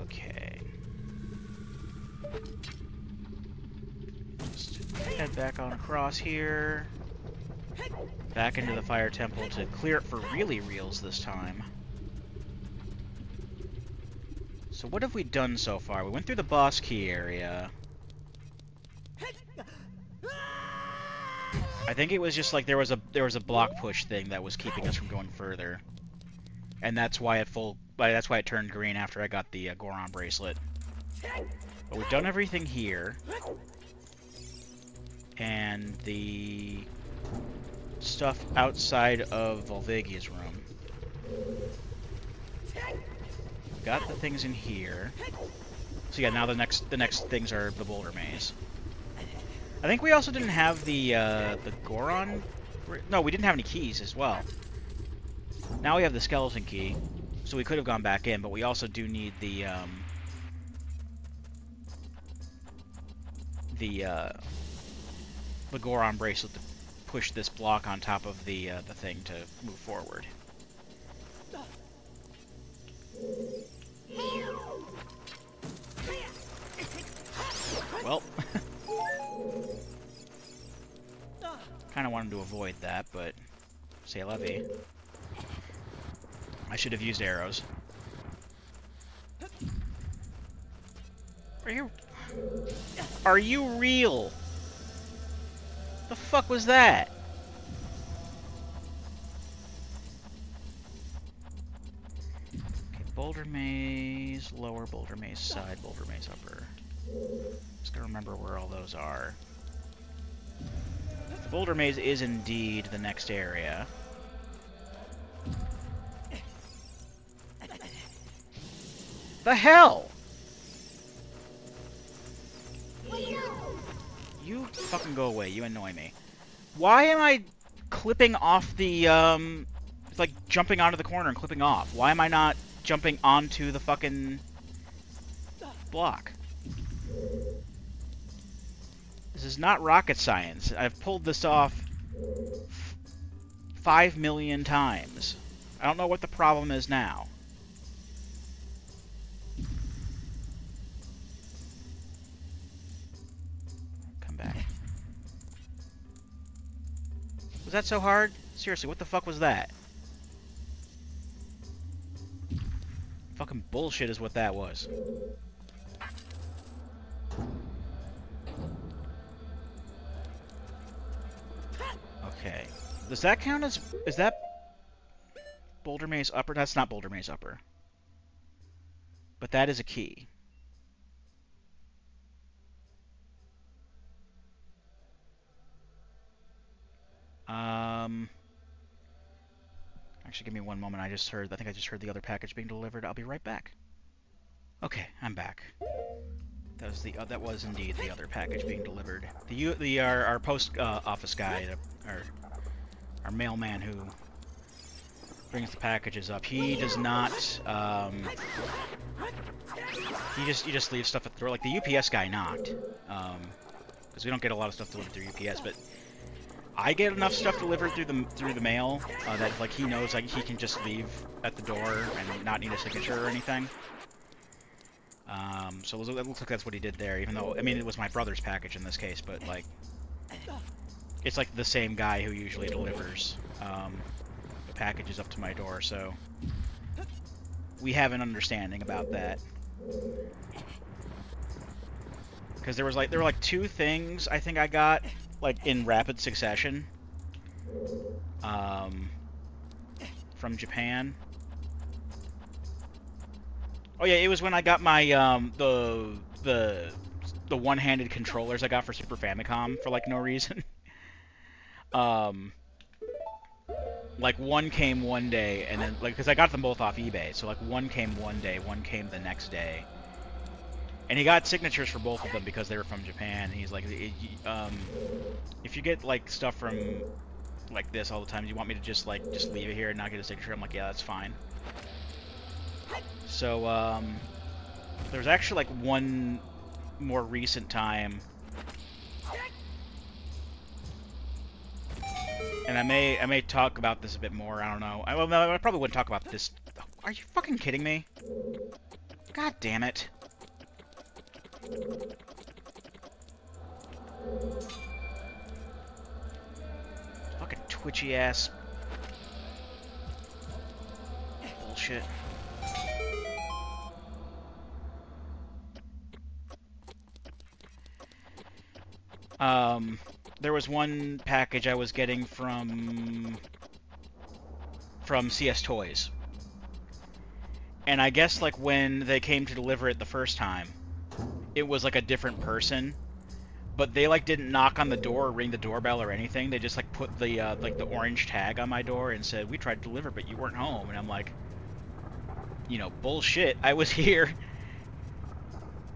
Okay. Just head back on across here. Back into the Fire Temple to clear it for really reals this time. So what have we done so far? We went through the boss key area. I think it was just like there was a block push thing that was keeping us from going further. And that's why it turned green after I got the Goron bracelet. But we've done everything here. And the stuff outside of Volvagia's room. Got the things in here. So yeah, now the next things are the boulder maze. I think we also didn't have the Goron. No, we didn't have any keys as well. Now we have the skeleton key, so we could have gone back in, but we also do need the Goron bracelet to push this block on top of the thing to move forward. Well, kind of wanted to avoid that, but c'est la vie. I should have used arrows. Are you real? The fuck was that? Okay, boulder maze, lower boulder maze, side boulder maze, upper. Just gotta remember where all those are. The boulder maze is indeed the next area. The hell? You fucking go away, you annoy me. Why am I clipping off the, it's like jumping onto the corner and clipping off? Why am I not jumping onto the fucking block? This is not rocket science. I've pulled this off 5 million times. I don't know what the problem is now. Come back. Was that so hard? Seriously, what the fuck was that? Fucking bullshit is what that was. Okay. Does that count as... Is that... Boulder Maze Upper? That's not Boulder Maze Upper. But that is a key. Actually, give me one moment. I think I just heard the other package being delivered. I'll be right back. Okay, I'm back. That was indeed the other package being delivered. Our post office guy, our mailman who brings the packages up. He does not. He just leaves stuff at the door. Like the UPS guy knocked, because we don't get a lot of stuff delivered through UPS, but I get enough stuff delivered through the mail that like he knows like he can just leave at the door and not need a signature or anything. So it looks like that's what he did there, even though, I mean, it was my brother's package in this case, but, like, it's, like, the same guy who usually delivers the packages up to my door, so we have an understanding about that. Because there were, like, 2 things I think I got, like, in rapid succession, from Japan. Oh yeah, it was when I got my the one-handed controllers I got for Super Famicom for like no reason. um, like one came one day, and then like because I got them both off eBay, so like one came one day, one came the next day, and he got signatures for both of them because they were from Japan. And he's like, if you get like stuff from like this all the time, do you want me to just leave it here and not get a signature? I'm like, yeah, that's fine. So there's actually like one more recent time, and I may talk about this a bit more. I don't know. I probably wouldn't talk about this. Are you fucking kidding me? God damn it! Fucking twitchy ass bullshit. There was one package I was getting from CS Toys. And I guess like when they came to deliver it the first time, it was like a different person, but they like didn't knock on the door or ring the doorbell or anything. They just like put the like the orange tag on my door and said, "We tried to deliver, but you weren't home." And I'm like, you know, bullshit. I was here.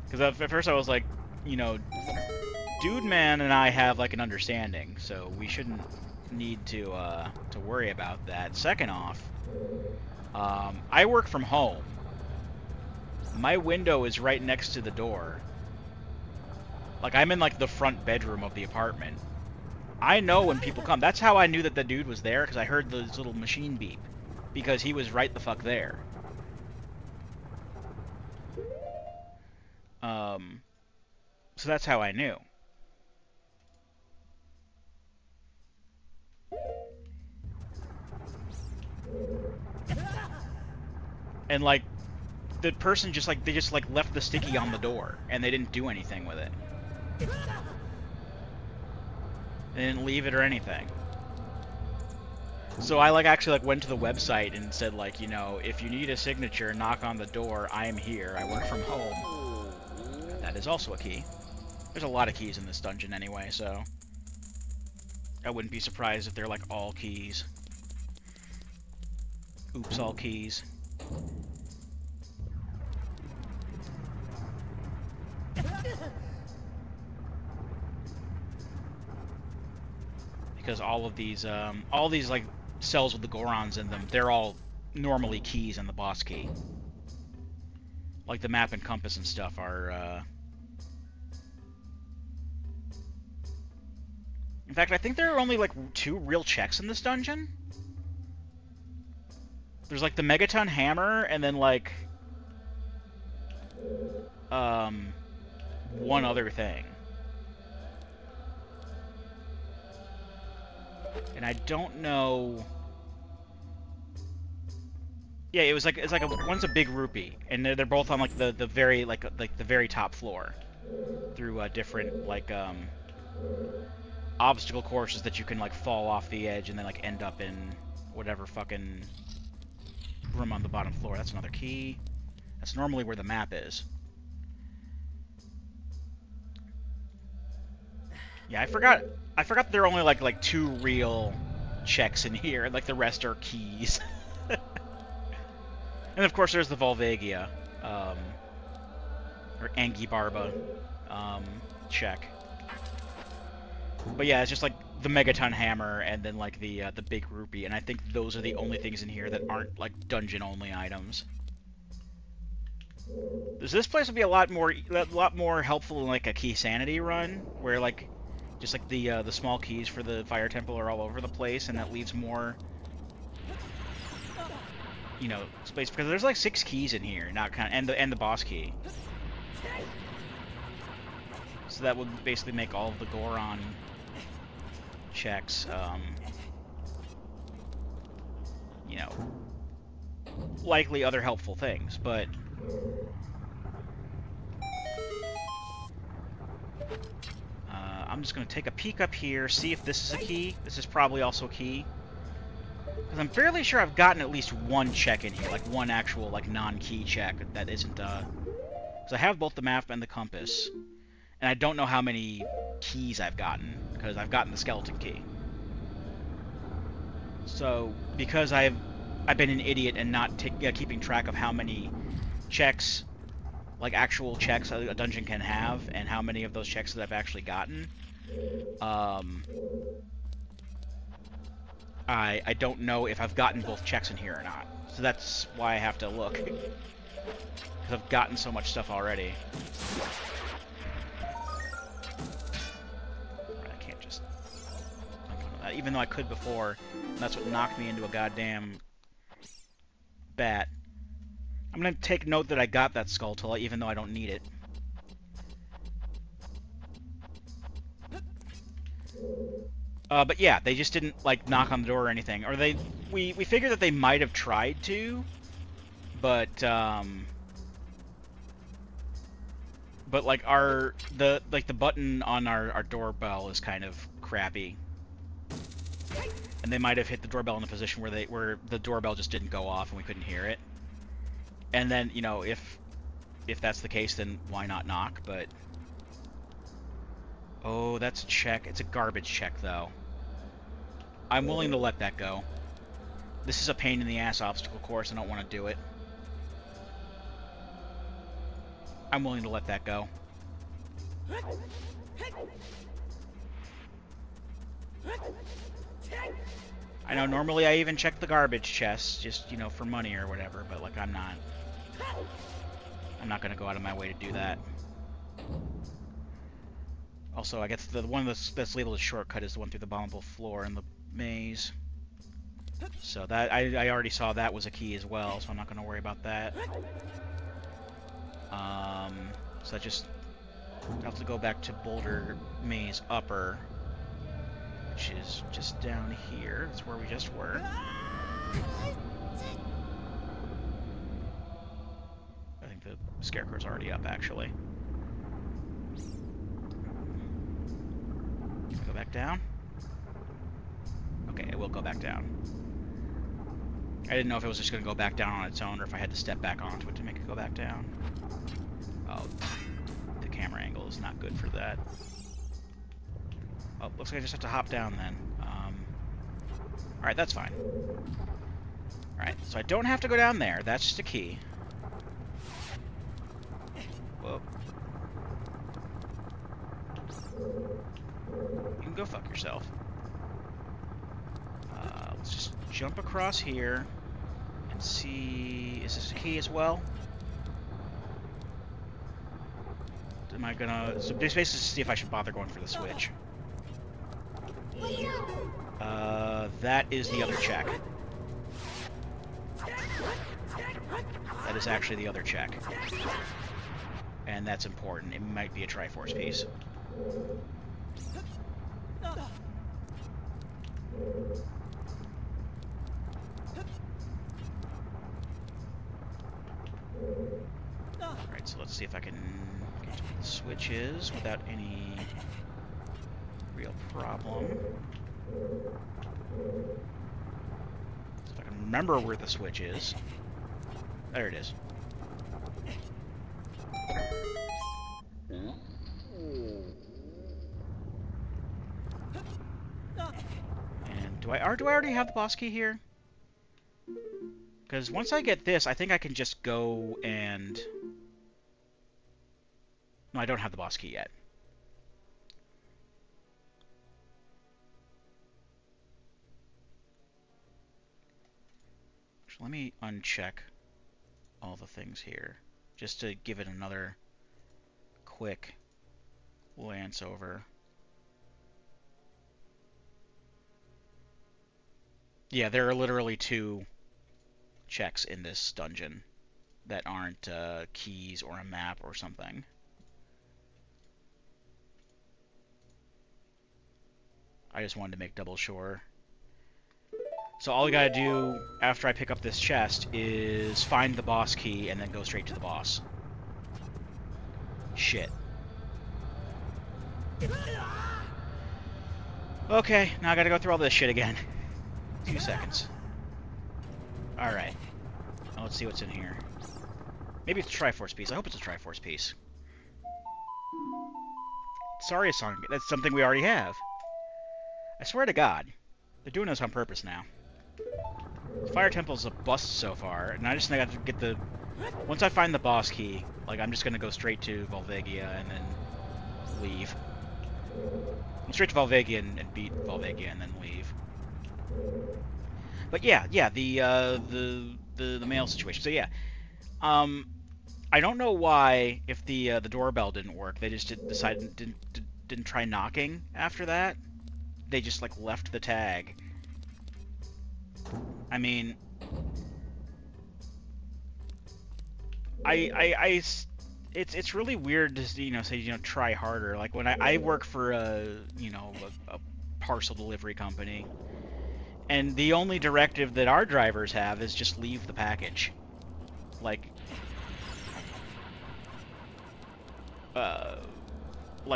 Because at first I was like, you know, Dude Man and I have like an understanding, so we shouldn't need to worry about that. Second off, I work from home. My window is right next to the door. Like, I'm in like the front bedroom of the apartment. I know when people come. That's how I knew that the dude was there, because I heard this little machine beep. Because he was right the fuck there. So that's how I knew. And like, the person just like, they just like left the sticky on the door, and they didn't do anything with it. They didn't leave it or anything. So I like actually like went to the website and said like, you know, if you need a signature, knock on the door. I am here. I work from home. That is also a key. There's a lot of keys in this dungeon anyway, so I wouldn't be surprised if they're like all keys. Oops, all keys. Because all these like cells with the Gorons in them, they're all normally keys in the boss key. Like the map and compass and stuff are. In fact, I think there are only like 2 real checks in this dungeon. There's like the Megaton Hammer, and then like one other thing. And I don't know. Yeah, it's like one's a big rupee, and they're both on like the very like the very top floor, through different like obstacle courses that you can like fall off the edge and then like end up in whatever fucking room on the bottom floor. That's another key. That's normally where the map is. Yeah, I forgot there are only like 2 real checks in here, like the rest are keys. And of course there's the Volvagia, or Angibarba, check. But yeah, it's just like the Megaton Hammer and then like the big rupee, and I think those are the only things in here that aren't like dungeon only items. This place would be a lot more helpful in like a key sanity run, where like just like the small keys for the fire temple are all over the place, and that leaves more, you know, space, because there's like 6 keys in here, not kind of, and the boss key. So that would basically make all of the Goron checks, you know, likely other helpful things, but I'm just going to take a peek up here, see if this is a key. This is probably also a key. Because I'm fairly sure I've gotten at least one check in here, like one actual, like, non-key check that isn't, Because I have both the map and the compass. And I don't know how many keys I've gotten, because I've gotten the skeleton key. So, because I've been an idiot and not keeping track of how many checks, like actual checks a dungeon can have, and how many of those checks that I've actually gotten, I don't know if I've gotten both checks in here or not. So that's why I have to look. Because I've gotten so much stuff already. I can't just dunk onto that, even though I could before. And that's what knocked me into a goddamn bat. I'm gonna take note that I got that skull even though I don't need it. But yeah, they just didn't, like, knock on the door or anything. Or we figured that they might have tried to, but like, the button on our doorbell is kind of crappy. And they might have hit the doorbell in a position where the doorbell just didn't go off and we couldn't hear it. And then, you know, if that's the case, then why not knock? But oh, that's a check. It's a garbage check, though. I'm willing to let that go. This is a pain in the ass obstacle course. I don't want to do it. I'm willing to let that go. I know normally I even check the garbage chests, just, you know, for money or whatever, but, like, I'm not going to go out of my way to do that. Also, I guess the one that's labeled as shortcut is the one through the bombable floor in the maze. So that I already saw that was a key as well, so I'm not going to worry about that. So I just have to go back to Boulder Maze Upper, which is just down here. That's where we just were. I think the Scarecrow's already up, actually. Go back down. Okay, it will go back down. I didn't know if it was just going to go back down on its own or if I had to step back onto it to make it go back down. Oh, the camera angle is not good for that. Oh, looks like I just have to hop down then. Alright, that's fine. Alright, so I don't have to go down there. That's just a key. Whoa. You can go fuck yourself. Let's just jump across here and see... Is this a key as well? Am I gonna... So basically see if I should bother going for the switch. That is the other check. That is actually the other check. And that's important. It might be a Triforce piece. Alright, so let's see if I can get to where the switch is without any real problem. So if I can remember where the switch is. There it is. And do I already have the boss key here? Because once I get this, I think I can just go and... No, I don't have the boss key yet. So let me uncheck all the things here, just to give it another quick glance over. Yeah, there are literally 2 checks in this dungeon that aren't keys or a map or something. I just wanted to make double sure. So all we gotta do after I pick up this chest is find the boss key and then go straight to the boss. Shit. Okay, now I gotta go through all this shit again. 2 seconds. Alright. Now let's see what's in here. Maybe it's a Triforce piece. I hope it's a Triforce piece. Sorry, song. That's something we already have. I swear to God. They're doing this on purpose now. Fire Temple's a bust so far, and I just got to get the... Once I find the boss key, like, I'm just gonna go straight to Volvagia and then leave. Straight to Volvagia and beat Volvagia and then leave. But yeah, the mail situation. So yeah, I don't know why, if the doorbell didn't work, they just decided didn't try knocking after that. They just like left the tag. I mean, it's really weird to say try harder. Like when I work for a parcel delivery company, and the only directive that our drivers have is just leave the package. Like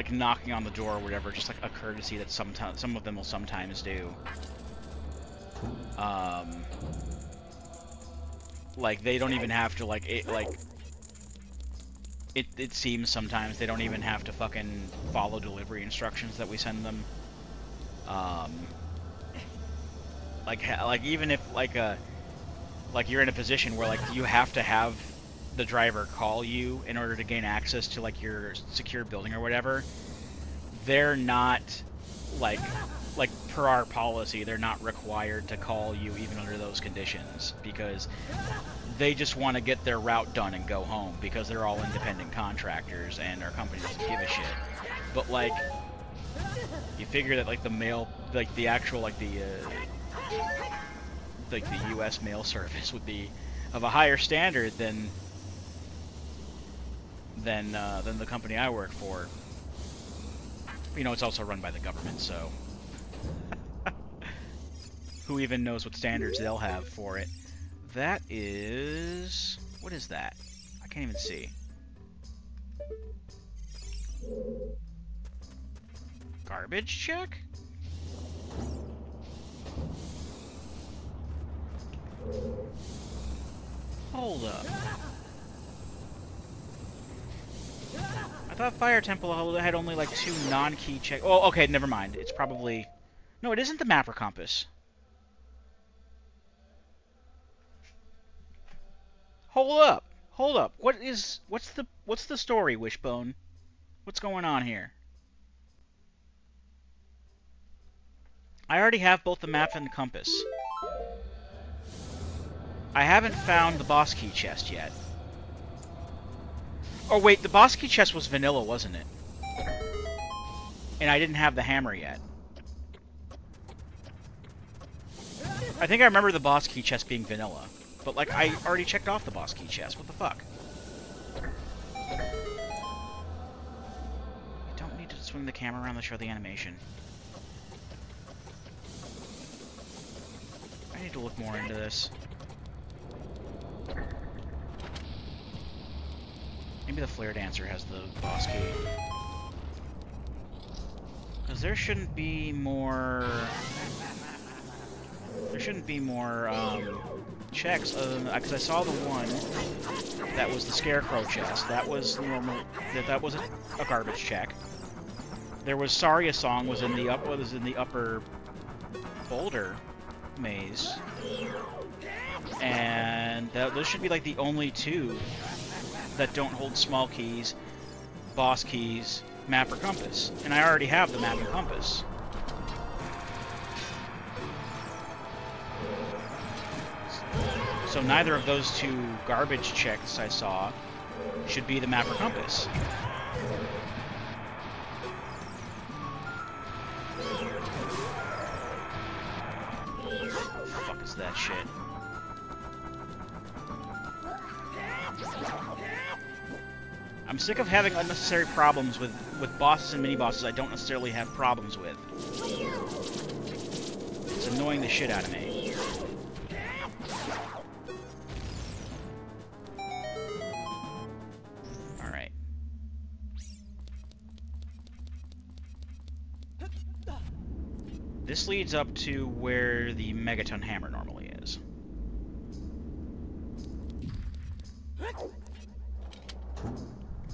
knocking on the door or whatever, just like a courtesy that some of them will sometimes do. Like they don't even have to it seems sometimes they don't even have to fucking follow delivery instructions that we send them. Like even if like you're in a position where like you have to have the driver call you in order to gain access to like your secure building or whatever, they're not like per our policy, they're not required to call you even under those conditions, because they just want to get their route done and go home, because they're all independent contractors and our company doesn't give a shit. But like you figure that like the mail, like the actual like the US mail service would be of a higher standard than the company I work for. You know, it's also run by the government, so who even knows what standards they'll have for it. That is... what is that? I can't even see. Garbage check? Hold up. I thought Fire Temple had only like 2 non-key check. Oh, okay, never mind. It's probably... No, it isn't the map or compass. Hold up. Hold up. What's the story, Wishbone? What's going on here? I already have both the map and the compass. I haven't found the boss key chest yet. Oh wait, the boss key chest was vanilla, wasn't it? And I didn't have the hammer yet. I think I remember the boss key chest being vanilla. But like, I already checked off the boss key chest. What the fuck? I don't need to swing the camera around to show the animation. I need to look more into this. Maybe the Flare Dancer has the boss key. Because there shouldn't be more... There shouldn't be more, checks other than... Because I saw the one that was the Scarecrow chest. That was normal... That was a garbage check. There was Saria Song was in the upper boulder maze. And those should be like the only 2 that don't hold small keys, boss keys, map or compass. And I already have the map and compass. So neither of those 2 garbage checks I saw should be the map or compass. What the fuck is that shit? I'm sick of having unnecessary problems with bosses and mini-bosses I don't necessarily have problems with. It's annoying the shit out of me. Alright. This leads up to where the Megaton Hammer normally is.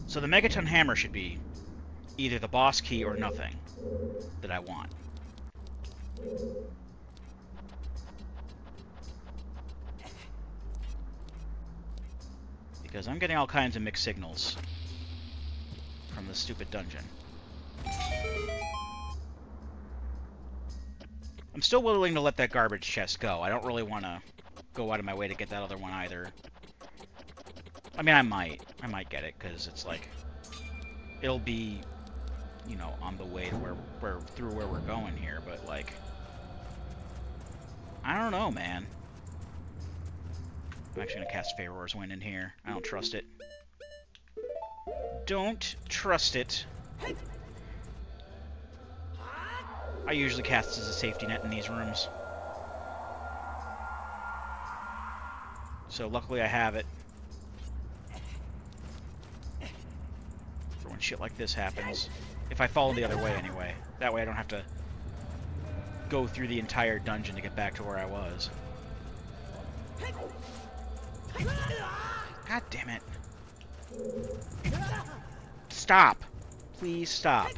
So the Megaton Hammer should be either the boss key or nothing that I want. Because I'm getting all kinds of mixed signals from this stupid dungeon. I'm still willing to let that garbage chest go. I don't really want to go out of my way to get that other one either. I mean, I might get it, because it's like, it'll be, you know, on the way to where through where we're going here, but like, I don't know, man. I'm actually gonna cast Pharaoh's Wind in here. I don't trust it. Don't trust it. I usually cast as a safety net in these rooms. So luckily I have it. For when shit like this happens. If I fall the other way anyway. That way I don't have to go through the entire dungeon to get back to where I was. God damn it. Stop. Please stop.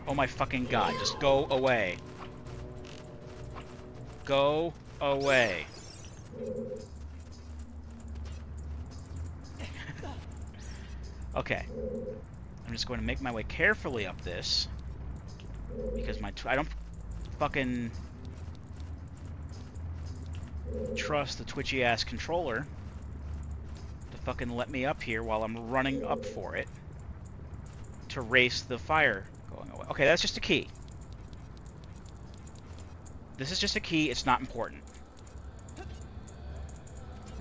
Oh my fucking god, just go away. Go away. Okay. I'm just going to make my way carefully up this. Because I don't fucking trust the twitchy-ass controller to fucking let me up here while I'm running up for it to race the fire going away. Okay, that's just a key. This is just a key. It's not important.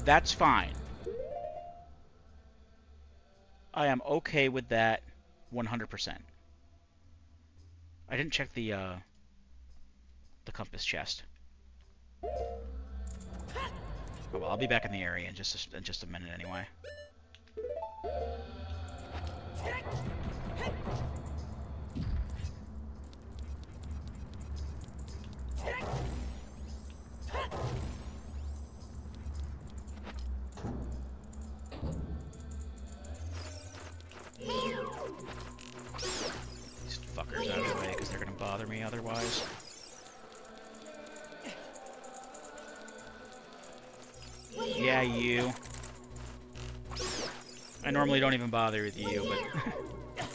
That's fine. I am okay with that 100%. I didn't check the compass chest. Oh, well, I'll be back in the area in just a minute anyway. These fuckers out of the way, because they're going to bother me otherwise. Yeah, you. I normally don't even bother with you, but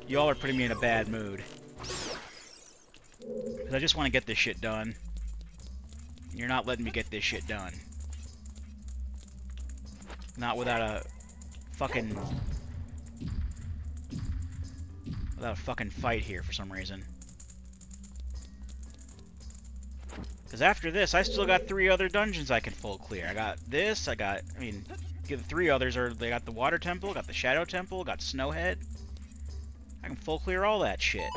y'all are putting me in a bad mood. Because I just want to get this shit done. You're not letting me get this shit done. Not without a fucking... without a fucking fight here for some reason. Because after this, I still got 3 other dungeons I can full clear. I got this, I mean, the 3 others are, they got the Water Temple, got the Shadow Temple, got Snowhead. I can full clear all that shit.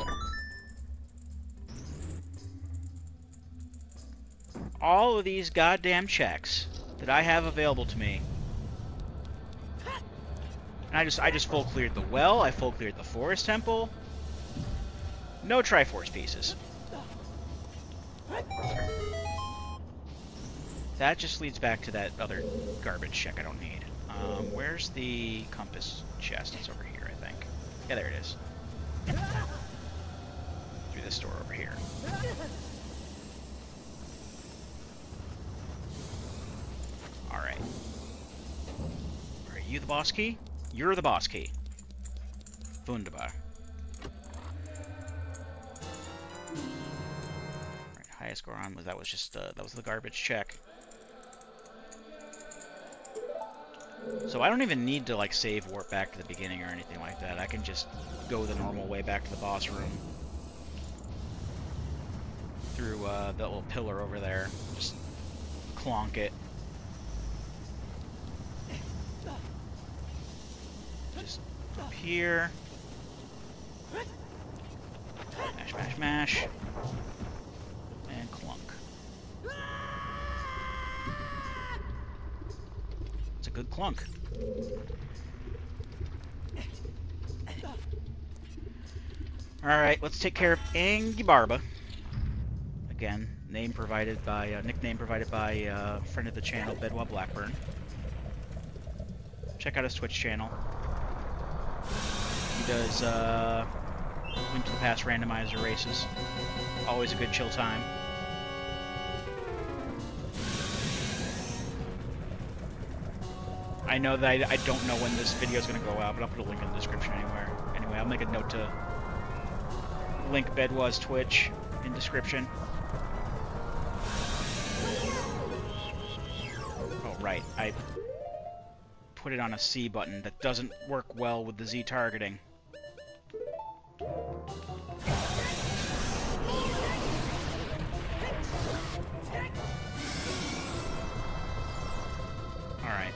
All of these goddamn checks that I have available to me. And I just full cleared the well, I full cleared the Forest Temple. No Triforce pieces. That just leads back to that other garbage check I don't need. Where's the compass chest? It's over here, I think. Yeah, there it is. Through this door over here. Alright. Are you the boss key? You're the boss key. Wunderbar. Right, highest score on was that was just that was the garbage check. So I don't even need to like save warp back to the beginning or anything like that. I can just go the normal way back to the boss room through that little pillar over there. Just clonk it. Just up here. Mash, mash, mash. And clunk. It's a good clunk. Alright, let's take care of Angibarba. Again, nickname provided by friend of the channel, Bedwablackburn. Check out his Twitch channel. He does Link to the Past randomizer races. Always a good chill time. I know that I don't know when this video is going to go out, but I'll put a link in the description anywhere. Anyway, I'll make a note to link Bedwa's Twitch in description. Oh, right. I put it on a C button. That doesn't work well with the Z targeting. Alright.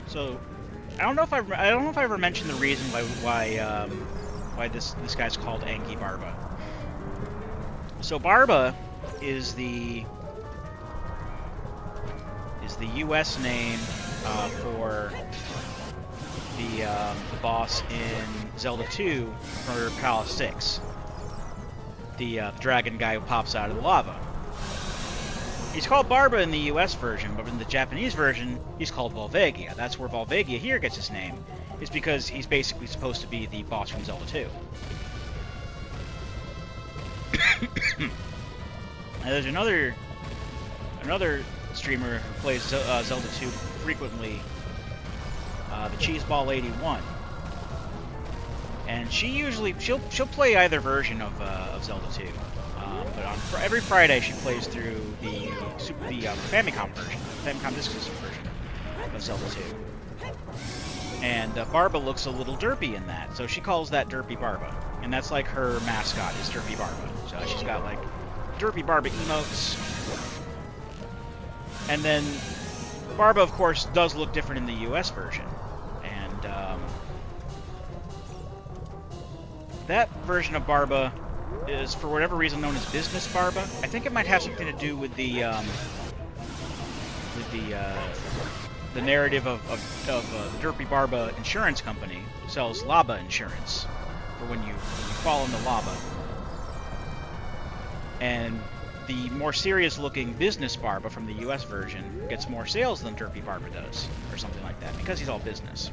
So, I don't know if I ever mentioned the reason why this guy's called Angibarba. So Barba is the U.S. name for the boss in Zelda 2 for Palace 6, the dragon guy who pops out of the lava. He's called Barba in the US version, but in the Japanese version, he's called Volvagia. That's where Volvagia here gets his name, is because he's basically supposed to be the boss from Zelda 2. Now, there's another streamer who plays Zelda 2 frequently, the Cheeseball 81, and she'll play either version of Zelda 2. But on every Friday she plays through the Famicom version, the Famicom Disk System version of Zelda 2. And Barba looks a little derpy in that, so she calls that Derpy Barba. And that's like her mascot, is Derpy Barba. So she's got like Derpy Barba emotes. And then Barba, of course, does look different in the US version. And that version of Barba is, for whatever reason, known as Business Barba. I think it might have something to do with the narrative of the Derpy Barba insurance company, who sells lava insurance for when you fall into lava. And the more serious-looking Business Barba from the US version gets more sales than Derpy Barba does, or something like that, because he's all business.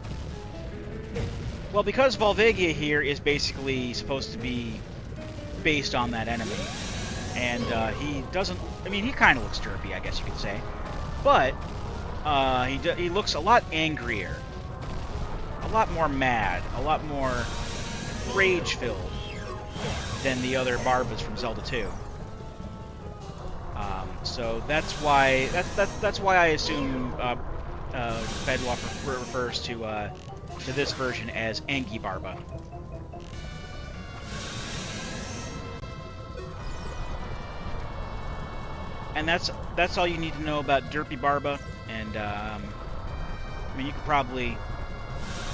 Well, because Volvagia here is basically supposed to be based on that enemy, and he doesn't, I mean, he kind of looks derpy, I guess you could say, but he looks a lot angrier, a lot more mad, a lot more rage-filled than the other Barbas from Zelda 2. So that's why I assume Bedwap refers to this version as Angibarba. And that's all you need to know about Derpy Barba. And I mean, you could probably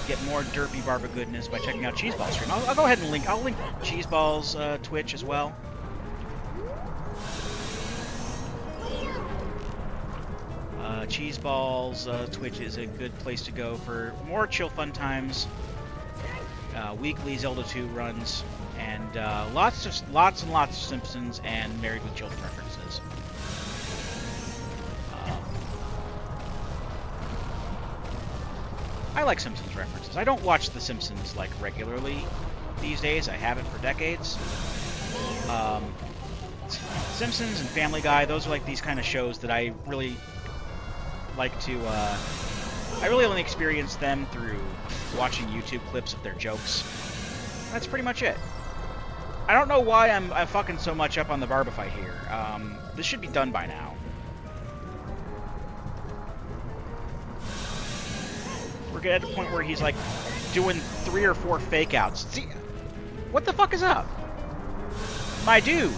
get more Derpy Barba goodness by checking out Cheeseball's stream. I'll go ahead and link Cheeseball's Twitch as well. Cheeseball's Twitch is a good place to go for more chill fun times, weekly Zelda 2 runs, and lots and lots of Simpsons and Married with Children references. I like Simpsons references. I don't watch The Simpsons like regularly these days. I haven't for decades. Simpsons and Family Guy, those are like these kind of shows that I really like to, I really only experience them through watching YouTube clips of their jokes. That's pretty much it. I don't know why I'm fucking so much up on the Barba fight here. This should be done by now. We're at the point where he's like doing 3 or 4 fake outs. See, what the fuck is up? My dude,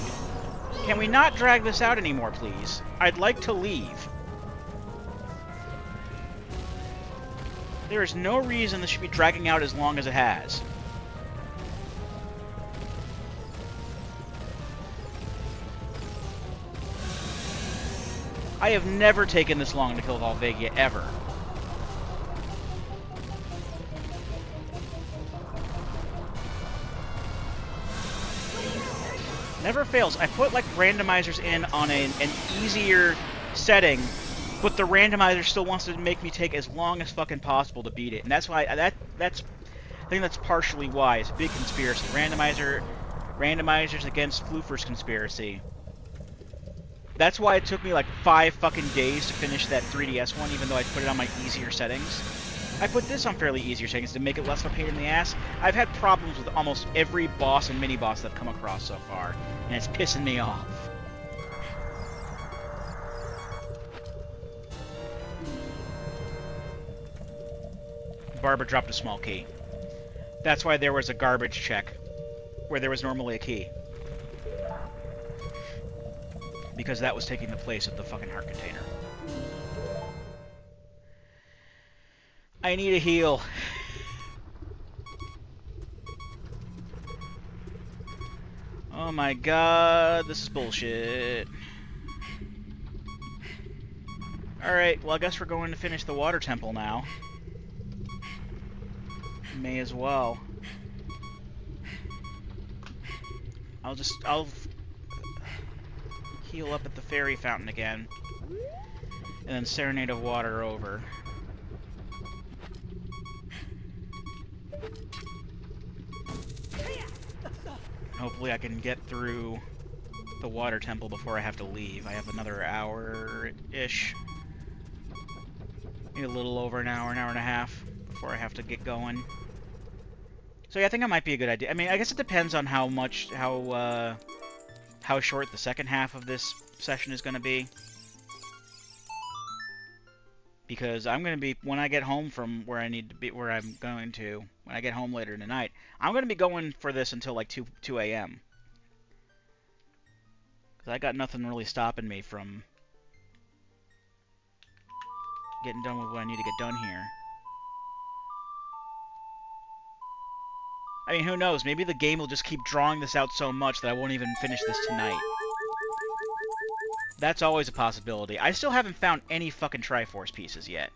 can we not drag this out anymore, please? I'd like to leave. There is no reason this should be dragging out as long as it has. I have never taken this long to kill Volvagia, ever. Never fails. I put like randomizers in on an easier setting, but the randomizer still wants to make me take as long as fucking possible to beat it, and that's why I think that's partially why it's a big conspiracy. Randomizers against Floofers conspiracy. That's why it took me like 5 fucking days to finish that 3DS one, even though I put it on my easier settings. I put this on fairly easier settings to make it less of a pain in the ass. I've had problems with almost every boss and mini-boss that I've come across so far, and it's pissing me off. Barbara dropped a small key. That's why there was a garbage check, where there was normally a key. Because that was taking the place of the fucking heart container. I need a heal. Oh my god, this is bullshit. Alright, well I guess we're going to finish the water temple now. May as well. I'll heal up at the fairy fountain again. And then Serenade of Water over. Hopefully I can get through the water temple before I have to leave. I have another hour-ish. Maybe a little over an hour and a half before I have to get going. So yeah, I think that might be a good idea. I mean, I guess it depends on how short the second half of this session is going to be. Because I'm going to be, when I get home from where I need to be, where I'm going to, when I get home later tonight, I'm going to be going for this until like 2 a.m. Because I got nothing really stopping me from getting done with what I need to get done here. I mean, who knows? Maybe the game will just keep drawing this out so much that I won't even finish this tonight. That's always a possibility. I still haven't found any fucking Triforce pieces yet.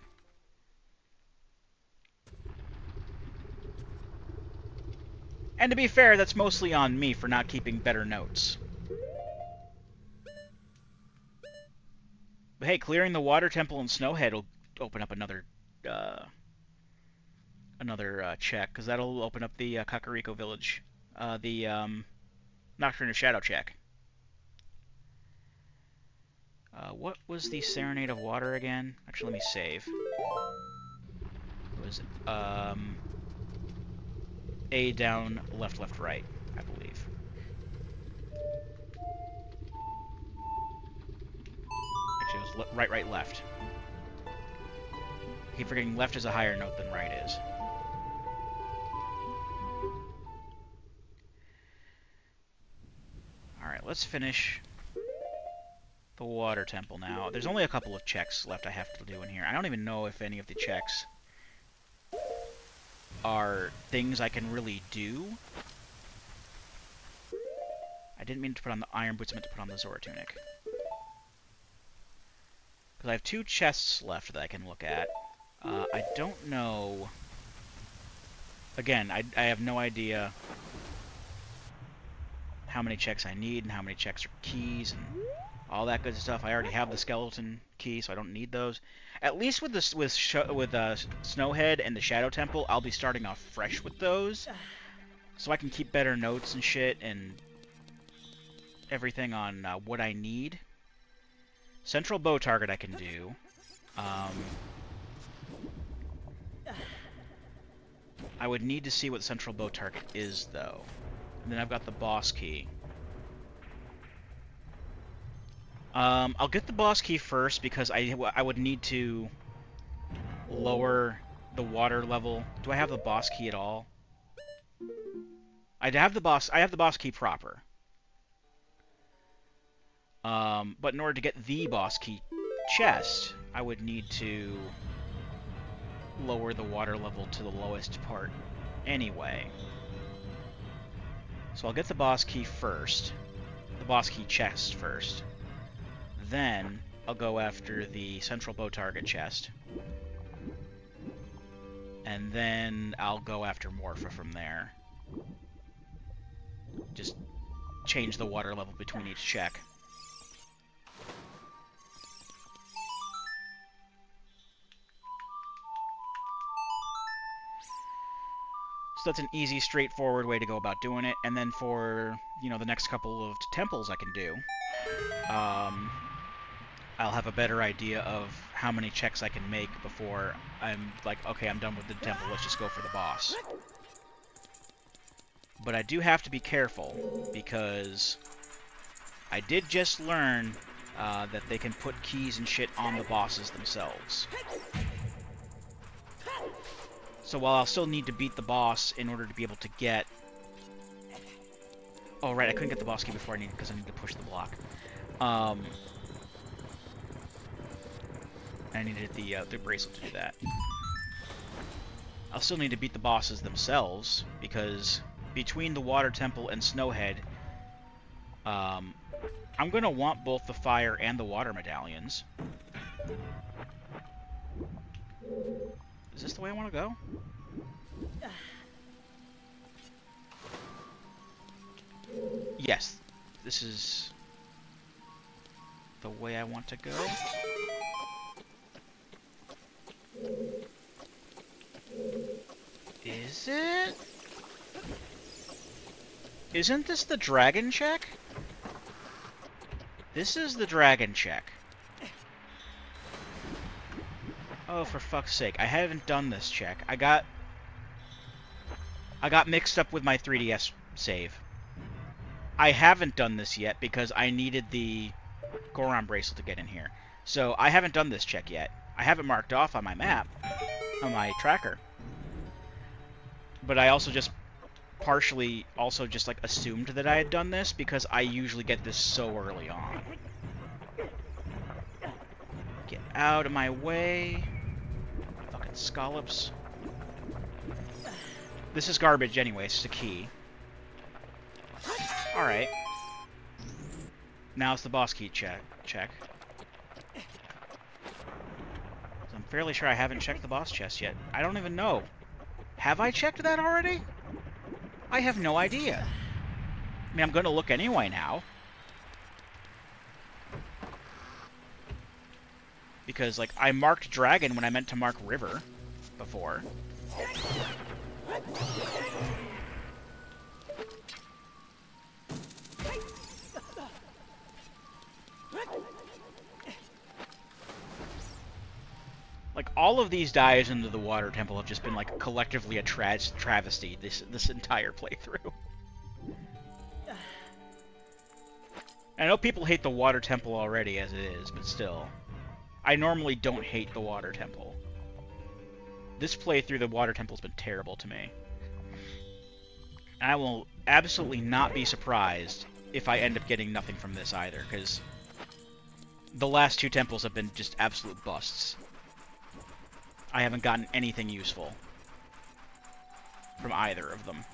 And to be fair, that's mostly on me for not keeping better notes. But hey, clearing the water temple in Snowhead will open up another check, because that'll open up the Kakariko Village, the Nocturne of Shadow check. What was the Serenade of Water again? Actually, let me save. It was A down, left, left, right, I believe. Actually, it was right, right, left. I keep forgetting left is a higher note than right is. Alright, let's finish the water temple now. There's only a couple of checks left I have to do in here. I don't even know if any of the checks are things I can really do. I didn't mean to put on the iron boots, I meant to put on the Zora tunic. Because I have 2 chests left that I can look at. I don't know... Again, I have no idea how many checks I need and how many checks are keys and all that good stuff. I already have the skeleton key, so I don't need those. At least with Snowhead and the Shadow Temple, I'll be starting off fresh with those, so I can keep better notes and shit and everything on what I need. Central Bow Target I can do. I would need to see what Central Bow Target is, though. And then I've got the boss key. I'll get the boss key first because I would need to lower the water level. Do I have the boss key at all? I have the boss key proper. But in order to get the boss key chest, I would need to lower the water level to the lowest part anyway. So I'll get the boss key first. The boss key chest first. Then I'll go after the central bow target chest. And then I'll go after Morpha from there. Just change the water level between each check. So that's an easy, straightforward way to go about doing it. And then for, you know, the next couple of temples I can do, I'll have a better idea of how many checks I can make before I'm like, okay, I'm done with the temple, let's just go for the boss. But I do have to be careful, because I did just learn that they can put keys and shit on the bosses themselves. So while I'll still need to beat the boss in order to be able to get... Oh, right, I couldn't get the boss key before I needed, because I need to push the block. I needed the bracelet to do that. I'll still need to beat the bosses themselves, because between the Water Temple and Snowhead, I'm going to want both the Fire and the Water Medallions. Is this the way I want to go? Yes, this is the way I want to go. Is it? Isn't this the dragon check? This is the dragon check. Oh, for fuck's sake. I haven't done this check. I got mixed up with my 3DS save. I haven't done this yet because I needed the Goron bracelet to get in here. So I haven't done this check yet. I have it marked off on my map, on my tracker. But I also just partially also just like assumed that I had done this because I usually get this so early on. Get out of my way. Fucking scallops. This is garbage anyway, it's just a key. Alright. Now it's the boss key check. So I'm fairly sure I haven't checked the boss chest yet. I don't even know. Have I checked that already? I have no idea. I mean, I'm gonna look anyway now. Because, like, I marked dragon when I meant to mark river before. Like, all of these dives into the Water Temple have just been, like, collectively a travesty this entire playthrough. I know people hate the Water Temple already as it is, but still. I normally don't hate the Water Temple. This playthrough, the Water Temple's been terrible to me. And I will absolutely not be surprised if I end up getting nothing from this either, because the last two temples have been just absolute busts. I haven't gotten anything useful from either of them.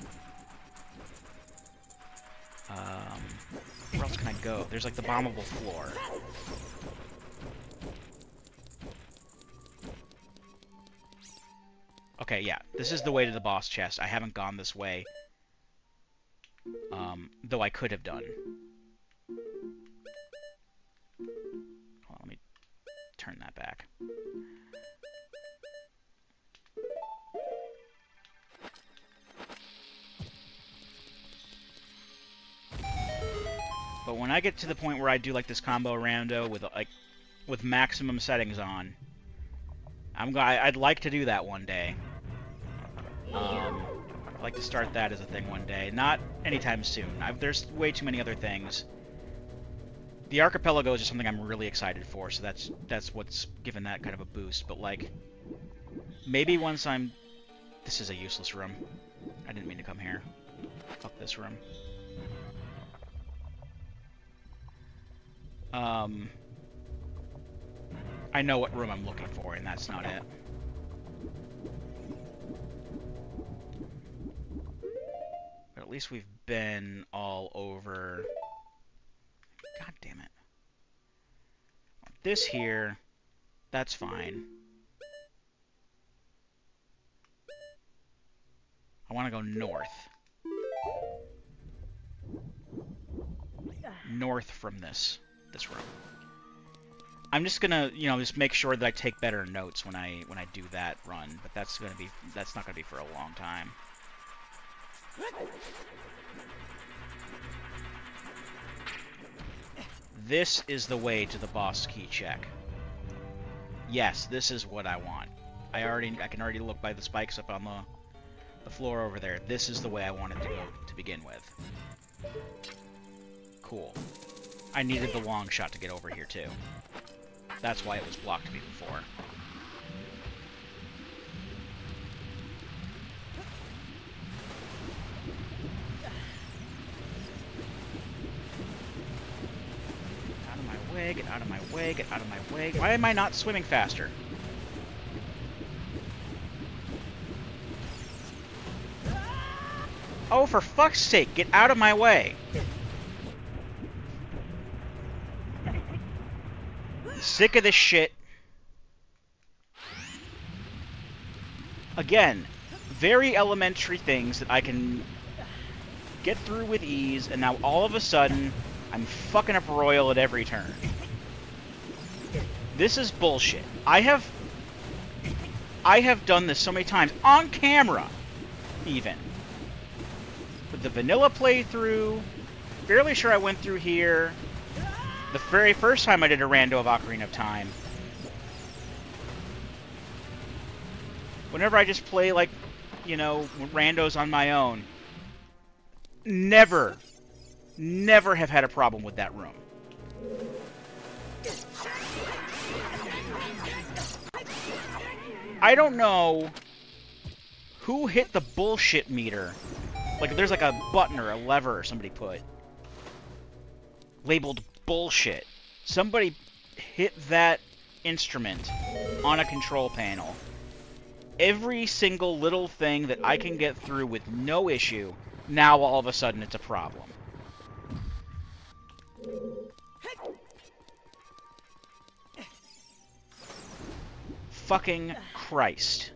Where else can I go? There's like the bombable floor. Okay, yeah. This is the way to the boss chest. I haven't gone this way. Though I could have done. Hold on, let me turn that back. But when I get to the point where I do like this combo rando with maximum settings on, I'd like to do that one day. I'd like to start that as a thing one day. Not anytime soon. There's way too many other things. The archipelago is just something I'm really excited for, so that's what's given that kind of a boost. But like, maybe once I'm... This is a useless room. I didn't mean to come here. Fuck this room. I know what room I'm looking for, and that's not it. But at least we've been all over... God damn it. this here, that's fine. I want to go north. North from this room. I'm just gonna, you know, just make sure that I take better notes when I do that run, but that's not gonna be for a long time. This is the way to the boss key check. Yes, this is what I want. I can already look by the spikes up on the floor over there. This is the way I wanted to go to begin with. Cool. I needed the long shot to get over here too. That's why it was blocked me before. Out of my way, get out of my way, get out of my way. Why am I not swimming faster? Oh, for fuck's sake, get out of my way! Sick of this shit. Again, very elementary things that I can get through with ease, and now all of a sudden, I'm fucking up Royal at every turn. This is bullshit. I have done this so many times, on camera, even. With the vanilla playthrough, fairly sure I went through here. The very first time I did a rando of Ocarina of Time. Whenever I just play, like, you know, randos on my own. Never have had a problem with that room. I don't know who hit the bullshit meter. Like, there's like a button or a lever or somebody put labeled bullshit. Somebody hit that instrument on a control panel. Every single little thing that I can get through with no issue, now all of a sudden it's a problem. Fucking Christ.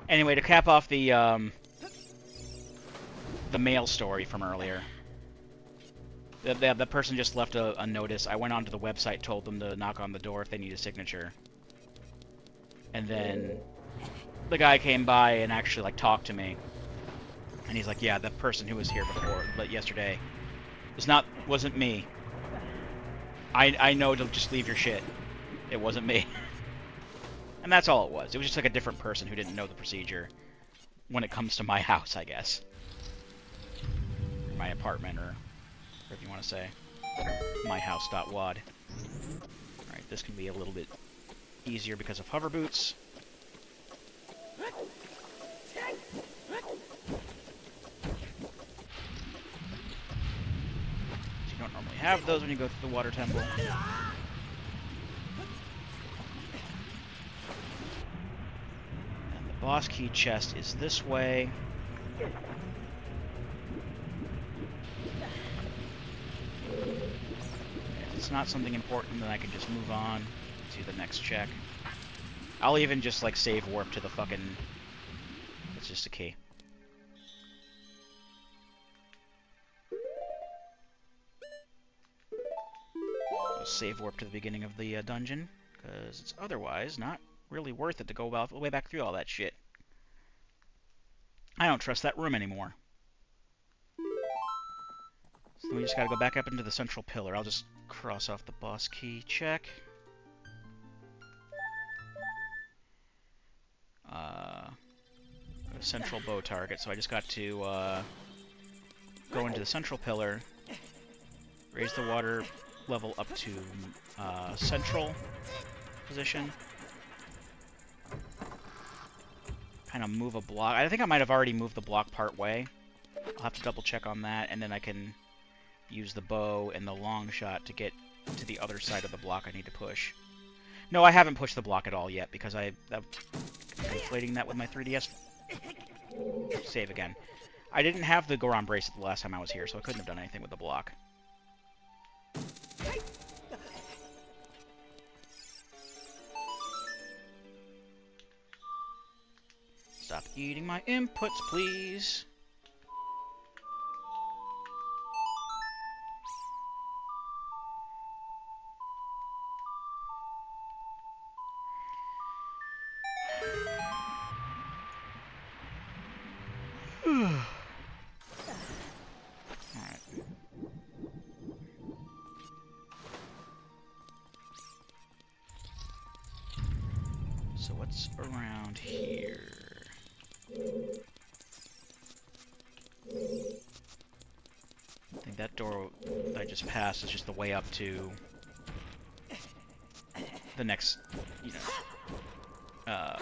Anyway, to cap off the mail story from earlier, the person just left a notice. I went onto the website, told them to knock on the door if they need a signature, and then the guy came by and actually like talked to me, and he's like, "Yeah, the person who was here before, but yesterday, wasn't me. I know to just leave your shit. It wasn't me." And that's all it was. It was just like a different person who didn't know the procedure when it comes to my house, I guess. My apartment, or whatever you want to say. myhouse.wad. Alright, this can be a little bit easier because of hover boots. You don't normally have those when you go through the water temple. Boss key chest is this way. If it's not something important, then I can just move on to the next check. I'll even just, like, save warp to the fucking... It's just a key. I'll save warp to the beginning of the dungeon, because it's otherwise not really worth it to go all the way back through all that shit. I don't trust that room anymore. So we just gotta go back up into the central pillar. I'll just cross off the boss key check. A central bow target, so I just got to go into the central pillar, raise the water level up to central position. Kind of move a block. I think I might have already moved the block part way. I'll have to double check on that, and then I can use the bow and the long shot to get to the other side of the block I need to push. No, I haven't pushed the block at all yet, because I'm conflating that with my 3DS Save again. I didn't have the Goron bracelet the last time I was here, so I couldn't have done anything with the block. Stop eating my inputs, please. Alright. So what's around here? I think that door that I just passed is just the way up to the next, you know,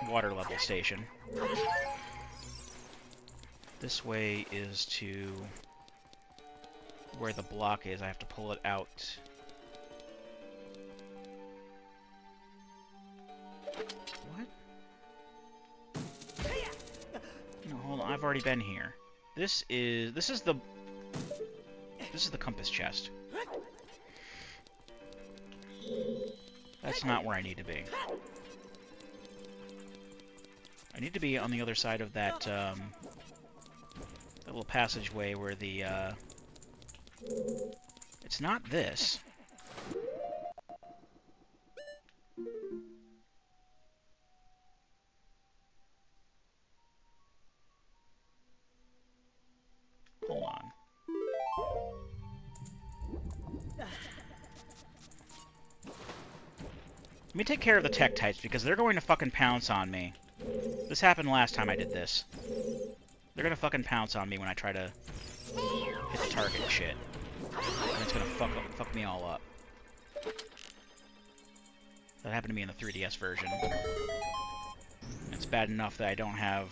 water level station. This way is to where the block is. I have to pull it out. What? No, hold on. I've already been here. This is the compass chest. That's not where I need to be. I need to be on the other side of that, that little passageway where the, it's not this. Hold on. Let me take care of the Tektites, because they're going to fucking pounce on me. This happened last time I did this. They're gonna fucking pounce on me when I try to hit the target and shit. And it's gonna fuck me all up. That happened to me in the 3DS version. It's bad enough that I don't have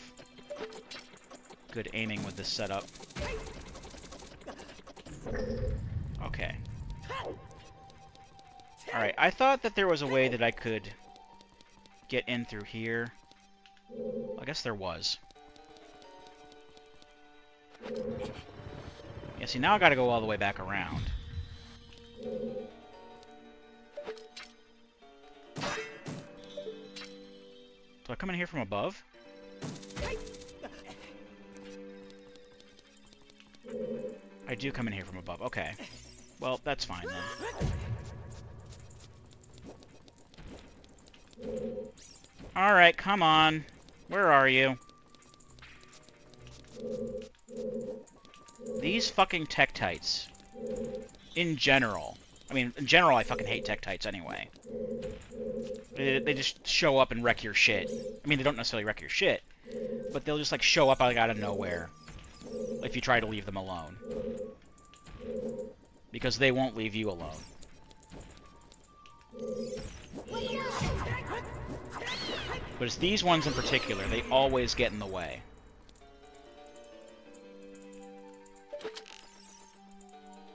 good aiming with this setup. Okay. Alright, I thought that there was a way that I could get in through here. I guess there was. Yeah, see, now I gotta go all the way back around. Do I come in here from above? I do come in here from above. Okay. Well, that's fine then. Alright, come on. Where are you? These fucking Tektites. In general. I mean, in general, I fucking hate Tektites anyway. They just show up and wreck your shit. I mean, they don't necessarily wreck your shit, but they'll just, like, show up like out of nowhere if you try to leave them alone. Because they won't leave you alone. But it's these ones in particular. They always get in the way.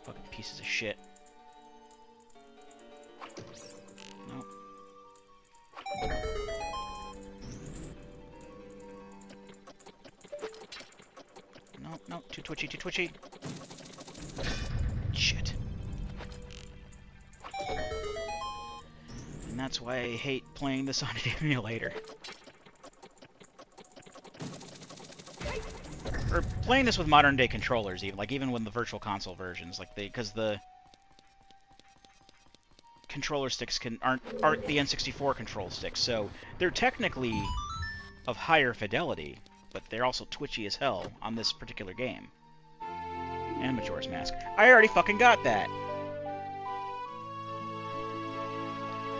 Fucking pieces of shit. Nope. Nope, nope. Too twitchy, too twitchy. Shit. And that's why I hate playing this on an emulator. Or playing this with modern-day controllers, even with the Virtual Console versions, because the controller sticks aren't the N64 control sticks, so they're technically of higher fidelity, but they're also twitchy as hell on this particular game. And Majora's Mask. I already fucking got that!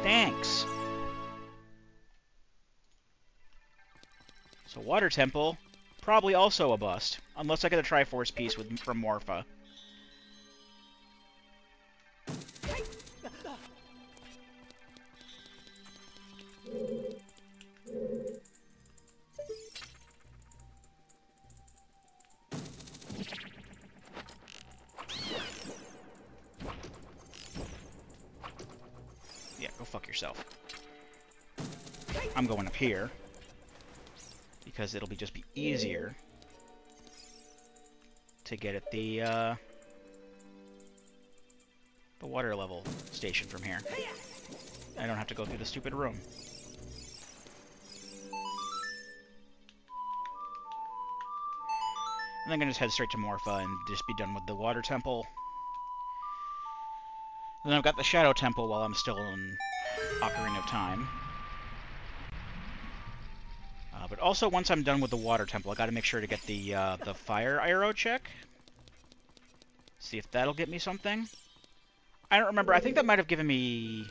Thanks! So Water Temple, probably also a bust. Unless I get a Triforce piece from Morpha. Yeah, go fuck yourself. I'm going up here. because it'll just be easier to get at the water level station from here. I don't have to go through the stupid room. And then I'm going to just head straight to Morpha and just be done with the water temple. And then I've got the Shadow Temple while I'm still in Ocarina of Time. But also, once I'm done with the water temple, I got to make sure to get the fire arrow check. See if that'll get me something. I don't remember. I think that might have given me...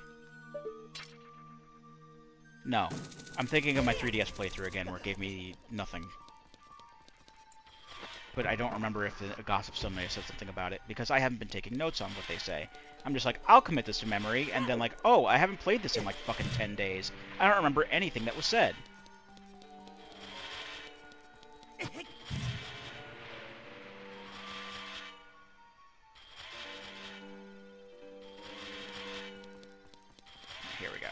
No. I'm thinking of my 3DS playthrough again, where it gave me nothing. But I don't remember if the Gossip Stone may have said something about it, because I haven't been taking notes on what they say. I'm just like, I'll commit this to memory, and then like, oh, I haven't played this in like fucking 10 days. I don't remember anything that was said. Here we go.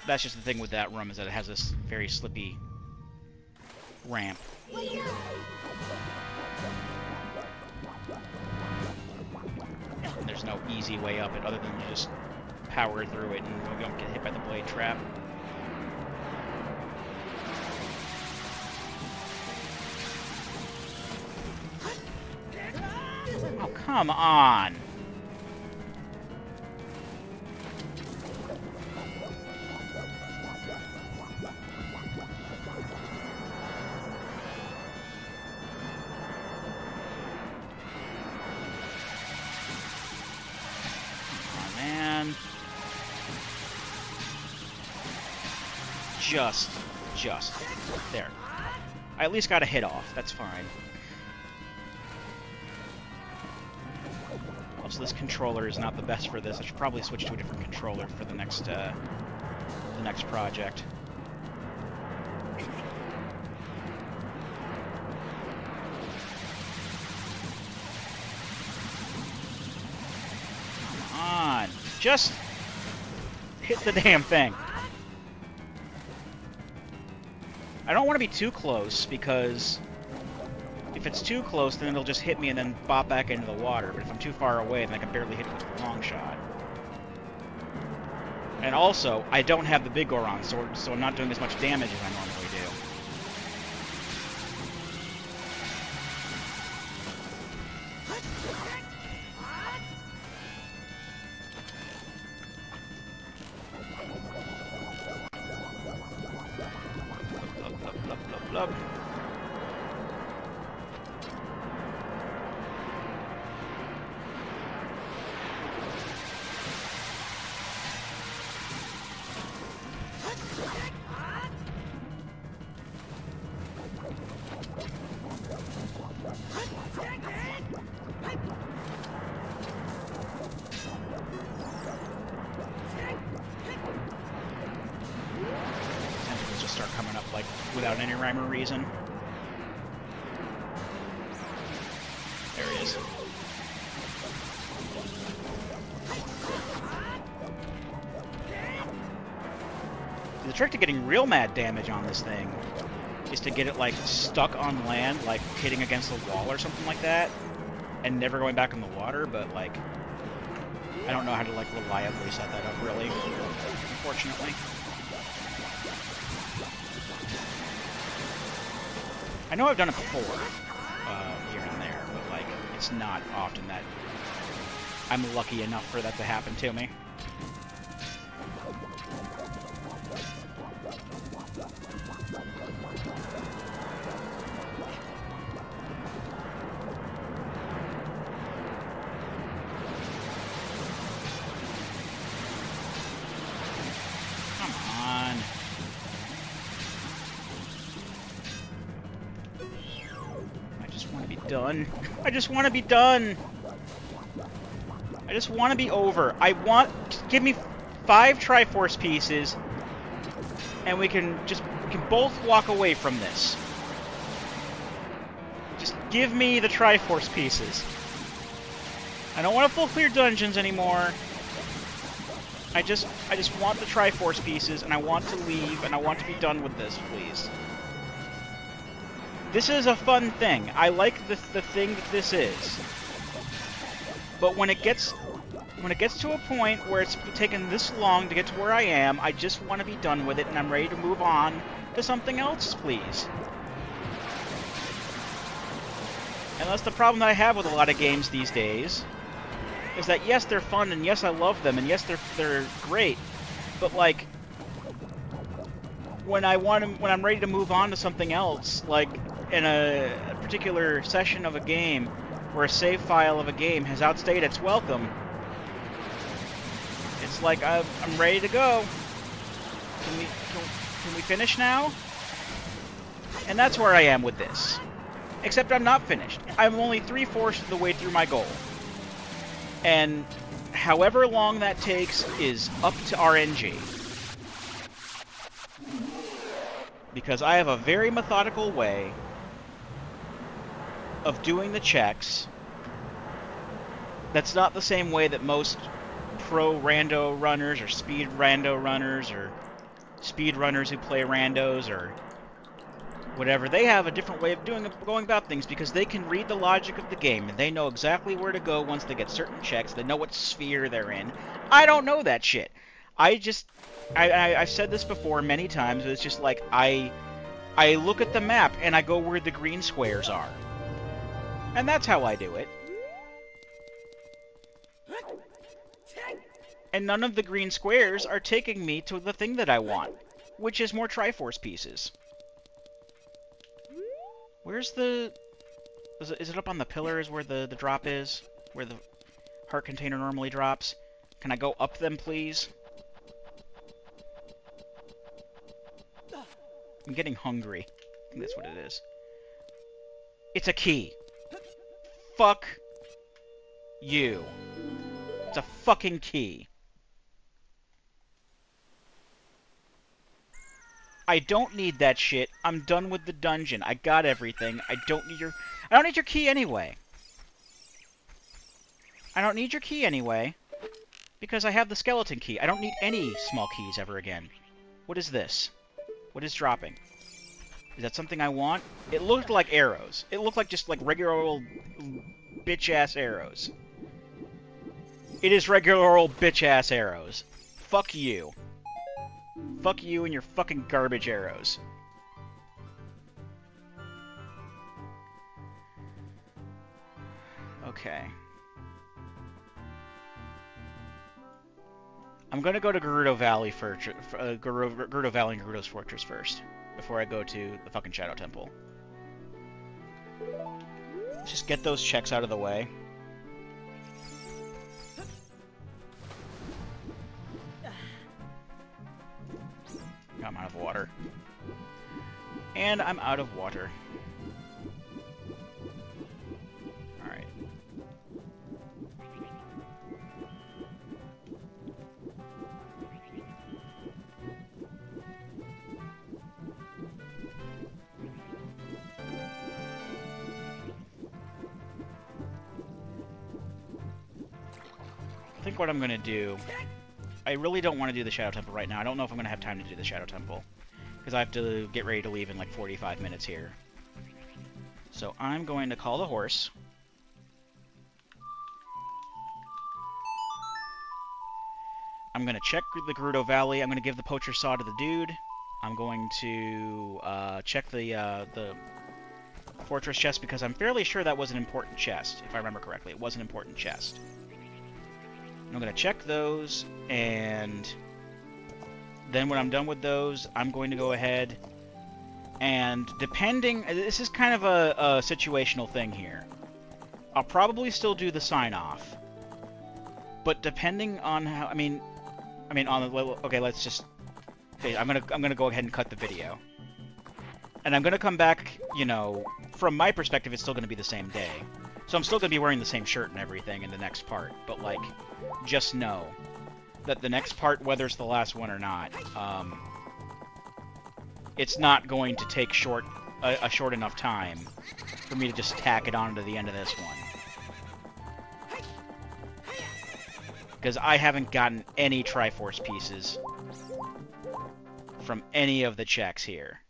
That's just the thing with that room, is that it has this very slippy ramp. And there's no easy way up it other than you just power through it and you don't get hit by the blade trap. Oh, come on! Just. There. I at least got a hit off. That's fine. Also, this controller is not the best for this. I should probably switch to a different controller for the next project. Come on. Just hit the damn thing. I don't want to be too close, because if it's too close, then it'll just hit me and then bop back into the water. But if I'm too far away, then I can barely hit it with a long shot. And also, I don't have the big Goron, so I'm not doing as much damage as I normally do. Start coming up like without any rhyme or reason. There he is. The trick to getting real mad damage on this thing is to get it like stuck on land, like hitting against the wall or something like that, and never going back in the water. But like, I don't know how to like reliably set that up, really, unfortunately. I know I've done it before, here and there, but, like, it's not often that I'm lucky enough for that to happen to me. Come on. Done. I just want to be done. I just want to be over. Give me 5 Triforce pieces, and we can both walk away from this. Just give me the Triforce pieces. I don't want to full clear dungeons anymore. I just want the Triforce pieces, and I want to leave, and I want to be done with this, please. This is a fun thing. I like the thing that this is. But when it gets to a point where it's taken this long to get to where I am, I just want to be done with it, and I'm ready to move on to something else, please. And that's the problem that I have with a lot of games these days. Is that yes, they're fun, and yes, I love them, and yes, they're great, but like when I'm ready to move on to something else, like in a particular session of a game or a save file of a game has outstayed its welcome, it's like I'm ready to go. Can we finish now? And that's where I am with this. Except I'm not finished. I'm only 3/4 of the way through my goal. And however long that takes is up to RNG. Because I have a very methodical way of doing the checks that's not the same way that most pro rando runners or speed rando runners or speed runners who play randos or whatever. They have a different way of going about things because they can read the logic of the game and they know exactly where to go once they get certain checks. They know what sphere they're in. I don't know that shit. I've said this before many times, but it's just like I look at the map and I go where the green squares are. And that's how I do it. And none of the green squares are taking me to the thing that I want, which is more Triforce pieces. Where's the... Is it up on the pillars where the drop is? Where the heart container normally drops? Can I go up them, please? I'm getting hungry. I think that's what it is. It's a key. Fuck you. It's a fucking key. I don't need that shit. I'm done with the dungeon. I got everything. I don't need your key anyway. I don't need your key anyway. Because I have the skeleton key. I don't need any small keys ever again. What is this? What is dropping? Is that something I want? It looked like arrows. It looked like just like regular old bitch-ass arrows. It is regular old bitch-ass arrows. Fuck you. Fuck you and your fucking garbage arrows. Okay. I'm gonna go to Gerudo Valley first, Gerudo Valley and Gerudo's Fortress first, before I go to the fucking Shadow Temple. Let's just get those checks out of the way. I'm out of water. And I'm out of water. Alright. I think what I'm gonna do... I really don't want to do the Shadow Temple right now. I don't know if I'm going to have time to do the Shadow Temple. Because I have to get ready to leave in like 45 minutes here. So I'm going to call the horse. I'm going to check the Gerudo Valley. I'm going to give the Poacher Saw to the dude. I'm going to check the Fortress chest because I'm fairly sure that was an important chest. If I remember correctly, it was an important chest. I'm going to check those, and then when I'm done with those, I'm going to go ahead and depending... This is kind of a situational thing here. I'll probably still do the sign-off, but depending on how... I mean, on the... Okay, let's just... Okay, I'm gonna go ahead and cut the video. And I'm gonna come back, you know... From my perspective, it's still gonna be the same day. So I'm still gonna be wearing the same shirt and everything in the next part, but, like... Just know that the next part, whether it's the last one or not, it's not going to take a short enough time for me to just tack it on to the end of this one. Because I haven't gotten any Triforce pieces from any of the checks here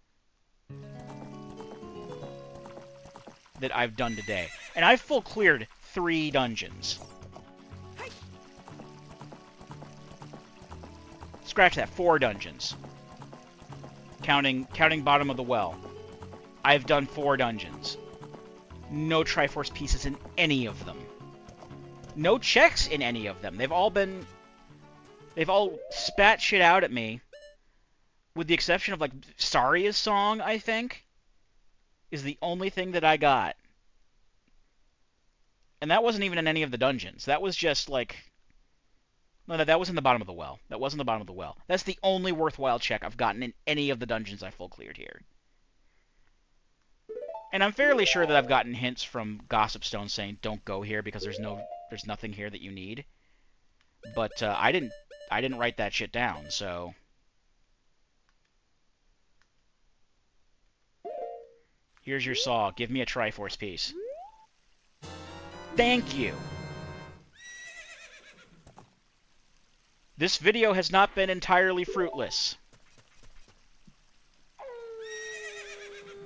that I've done today. And I've full cleared 3 dungeons. Scratch that, 4 dungeons. Counting bottom of the well. I've done 4 dungeons. No Triforce pieces in any of them. No checks in any of them. They've all spat shit out at me. With the exception of, like, Saria's song, I think, is the only thing that I got. And that wasn't even in any of the dungeons. That was just, like... No, that was in the bottom of the well. That wasn't the bottom of the well. That's the only worthwhile check I've gotten in any of the dungeons I full cleared here. And I'm fairly sure that I've gotten hints from Gossip Stone saying, don't go here because there's nothing here that you need. But I didn't write that shit down, so... Here's your saw. Give me a Triforce piece. Thank you! This video has not been entirely fruitless.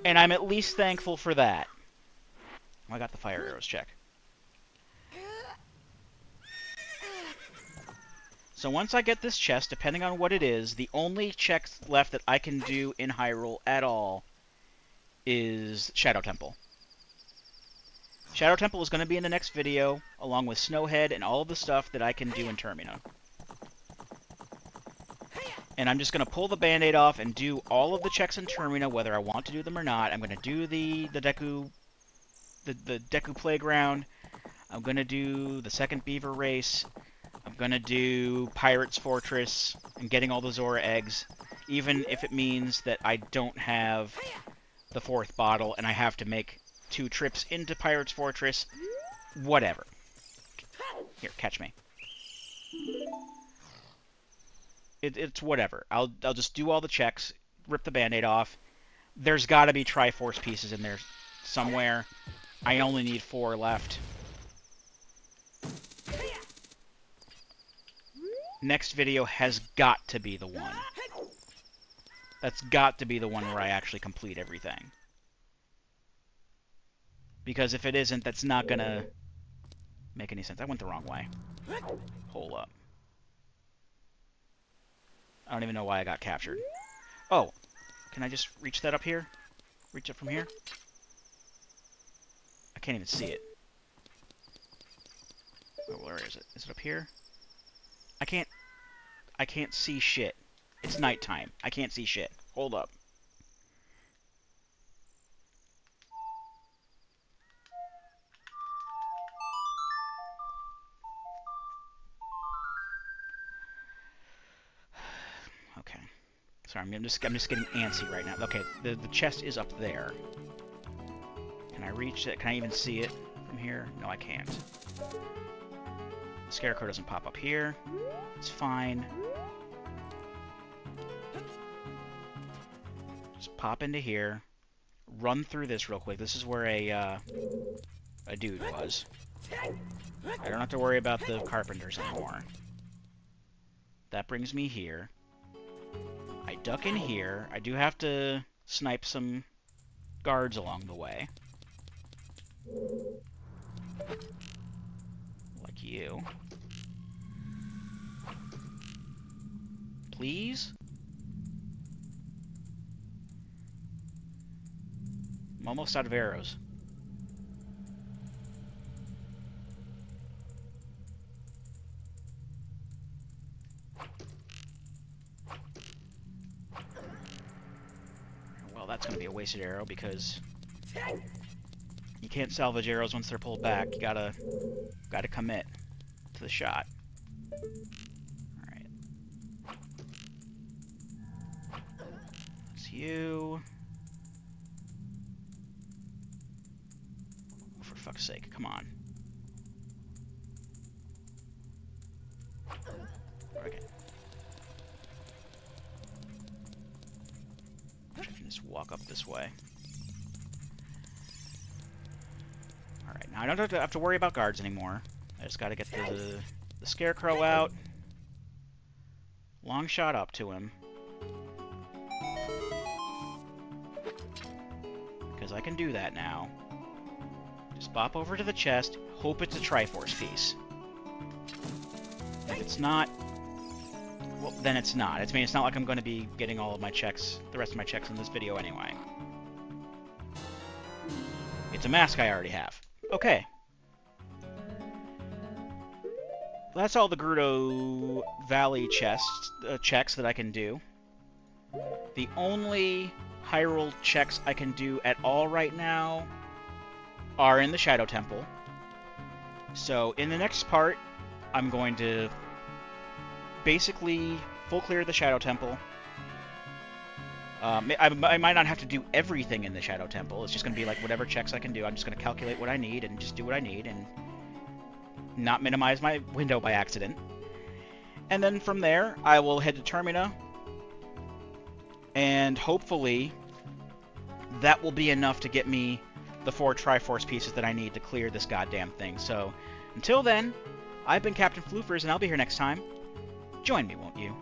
And I'm at least thankful for that. Oh, I got the fire arrows check. So once I get this chest, depending on what it is, the only check left that I can do in Hyrule at all is Shadow Temple. Shadow Temple is going to be in the next video, along with Snowhead and all of the stuff that I can do in Termina. And I'm just going to pull the Band-Aid off and do all of the checks in Termina, whether I want to do them or not. I'm going to do the Deku Playground. I'm going to do the second Beaver Race. I'm going to do Pirate's Fortress and getting all the Zora eggs, even if it means that I don't have the 4th bottle and I have to make 2 trips into Pirate's Fortress. Whatever. Here, catch me. It's whatever. I'll just do all the checks, rip the Band-Aid off. There's got to be Triforce pieces in there somewhere. I only need 4 left. Next video has got to be the one. That's got to be the one where I actually complete everything. Because if it isn't, that's not gonna make any sense. I went the wrong way. Hold up. I don't even know why I got captured. Oh, can I just reach that up here? Reach it from here? I can't even see it. Oh, where is it? Is it up here? I can't see shit. It's nighttime. I can't see shit. Hold up. Okay. Sorry, I'm just getting antsy right now. Okay, the chest is up there. Can I reach it? Can I even see it from here? No, I can't. The Scarecrow doesn't pop up here. It's fine. Just pop into here. Run through this real quick. This is where a dude was. I don't have to worry about the carpenters anymore. That brings me here. I duck in here. I do have to snipe some guards along the way. Like you. Please? I'm almost out of arrows. Well, that's going to be a wasted arrow because you can't salvage arrows once they're pulled back. You gotta commit to the shot. Alright. It's you. For fuck's sake, come on. Okay. I can just walk up this way. Alright, now I don't have to worry about guards anymore. I just gotta get the the Scarecrow out. Long shot up to him. Because I can do that now. Just bop over to the chest, hope it's a Triforce piece. If it's not, well, then it's not. I mean, it's not like I'm going to be getting all of my checks, the rest of my checks in this video anyway. It's a mask I already have. Okay. That's all the Gerudo Valley checks that I can do. The only Hyrule checks I can do at all right now are in the Shadow Temple. So in the next part, I'm going to basically full clear the Shadow Temple. I might not have to do everything in the Shadow Temple. It's just going to be like whatever checks I can do. I'm just going to calculate what I need and just do what I need and not minimize my window by accident. And then from there, I will head to Termina. And hopefully, that will be enough to get me the 4 Triforce pieces that I need to clear this goddamn thing. So, until then, I've been Captain Floofers, and I'll be here next time. Join me, won't you?